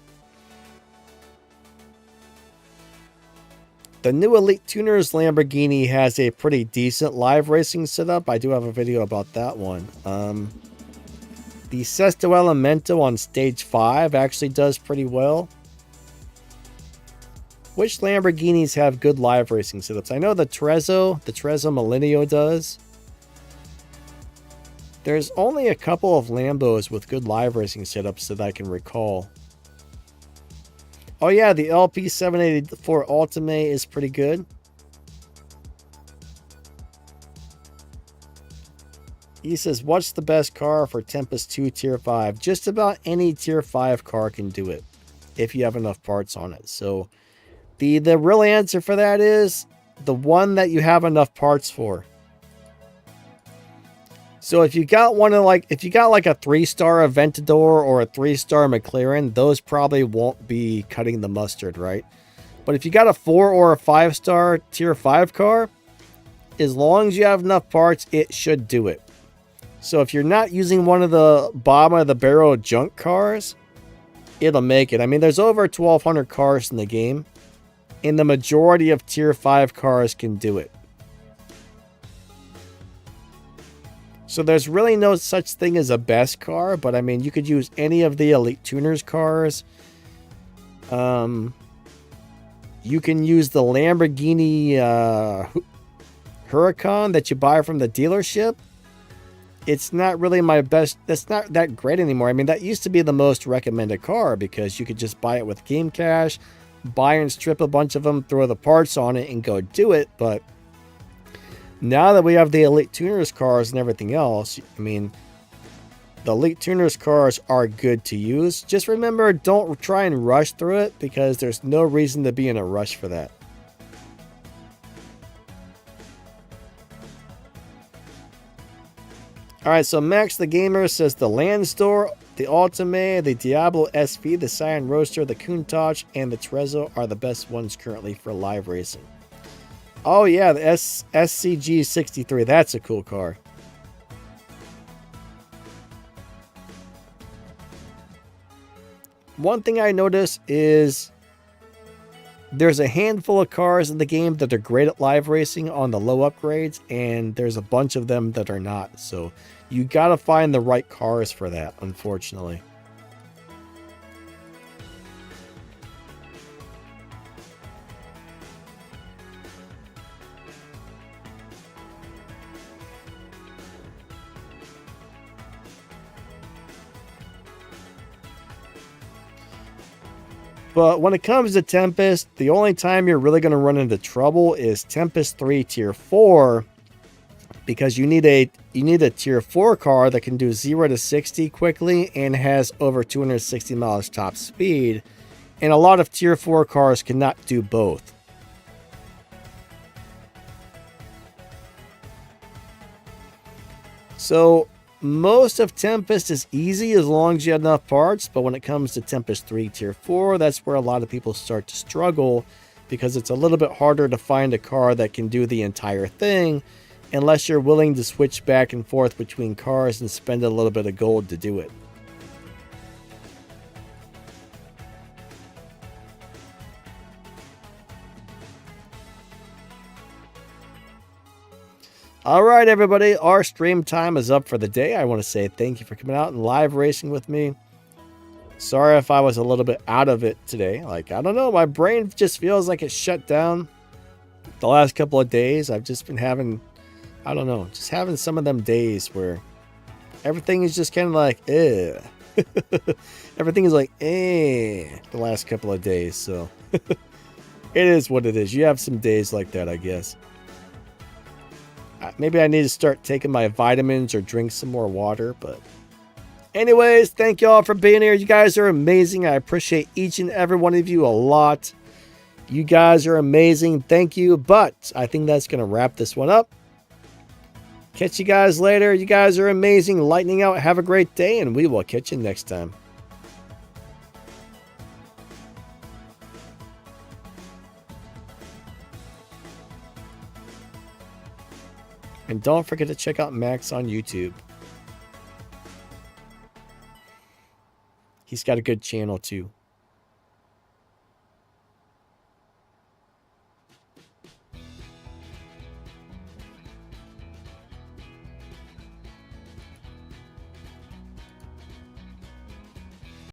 The new Elite Tuners Lamborghini has a pretty decent live racing setup. I do have a video about that one. The Sesto Elemento on stage 5 actually does pretty well. Which Lamborghinis have good live racing setups? I know the Trezzo Millenio does. There's only a couple of Lambos with good live racing setups that I can recall. Oh yeah, the LP784 Ultimate is pretty good. He says, what's the best car for Tempest 2 Tier 5? Just about any Tier 5 car can do it, if you have enough parts on it. So, the real answer for that is the one that you have enough parts for. So, if you got like a 3-star Aventador or a 3-star McLaren, those probably won't be cutting the mustard, right? But if you got a 4 or a 5-star Tier 5 car, as long as you have enough parts, it should do it. So if you're not using one of the bottom of the barrel junk cars, it'll make it. I mean, there's over 1,200 cars in the game, and the majority of Tier 5 cars can do it. So there's really no such thing as a best car, but I mean, you could use any of the Elite Tuners cars. You can use the Lamborghini Huracan that you buy from the dealership. It's not really my best. That's not that great anymore. I mean, that used to be the most recommended car because you could just buy it with game cash, buy and strip a bunch of them, throw the parts on it, and go do it. But now that we have the Elite Tuners cars and everything else, I mean, the Elite Tuners cars are good to use. Just remember, don't try and rush through it because there's no reason to be in a rush for that. Alright, so Max the Gamer says the Landstor, the Ultimate, the Diablo SV, the Cyan Roadster, the Countach, and the Trezzo are the best ones currently for live racing. Oh yeah, the SCG63, that's a cool car. One thing I notice is there's a handful of cars in the game that are great at live racing on the low upgrades, and there's a bunch of them that are not. So you gotta find the right cars for that, unfortunately. But when it comes to Tempest, the only time you're really going to run into trouble is Tempest 3 Tier 4, because you need a Tier 4 car that can do 0 to 60 quickly and has over 260 miles top speed, and a lot of Tier 4 cars cannot do both. So most of Tempest is easy as long as you have enough parts, but when it comes to Tempest 3 Tier 4, that's where a lot of people start to struggle because it's a little bit harder to find a car that can do the entire thing unless you're willing to switch back and forth between cars and spend a little bit of gold to do it. All right, everybody, our stream time is up for the day. I want to say thank you for coming out and live racing with me. Sorry if I was a little bit out of it today. Like, I don't know, my brain just feels like it's shut down. The last couple of days, I've just been having, I don't know, just having some of them days where everything is just kind of like, eh. Everything is like, eh, the last couple of days. So it is what it is. You have some days like that, I guess. Maybe I need to start taking my vitamins or drink some more water, but anyways, thank you all for being here. You guys are amazing. I appreciate each and every one of you a lot. You guys are amazing. Thank you. But I think that's going to wrap this one up. Catch you guys later. You guys are amazing. Lightning out. Have a great day, and we will catch you next time. And don't forget to check out Max on YouTube. He's got a good channel too.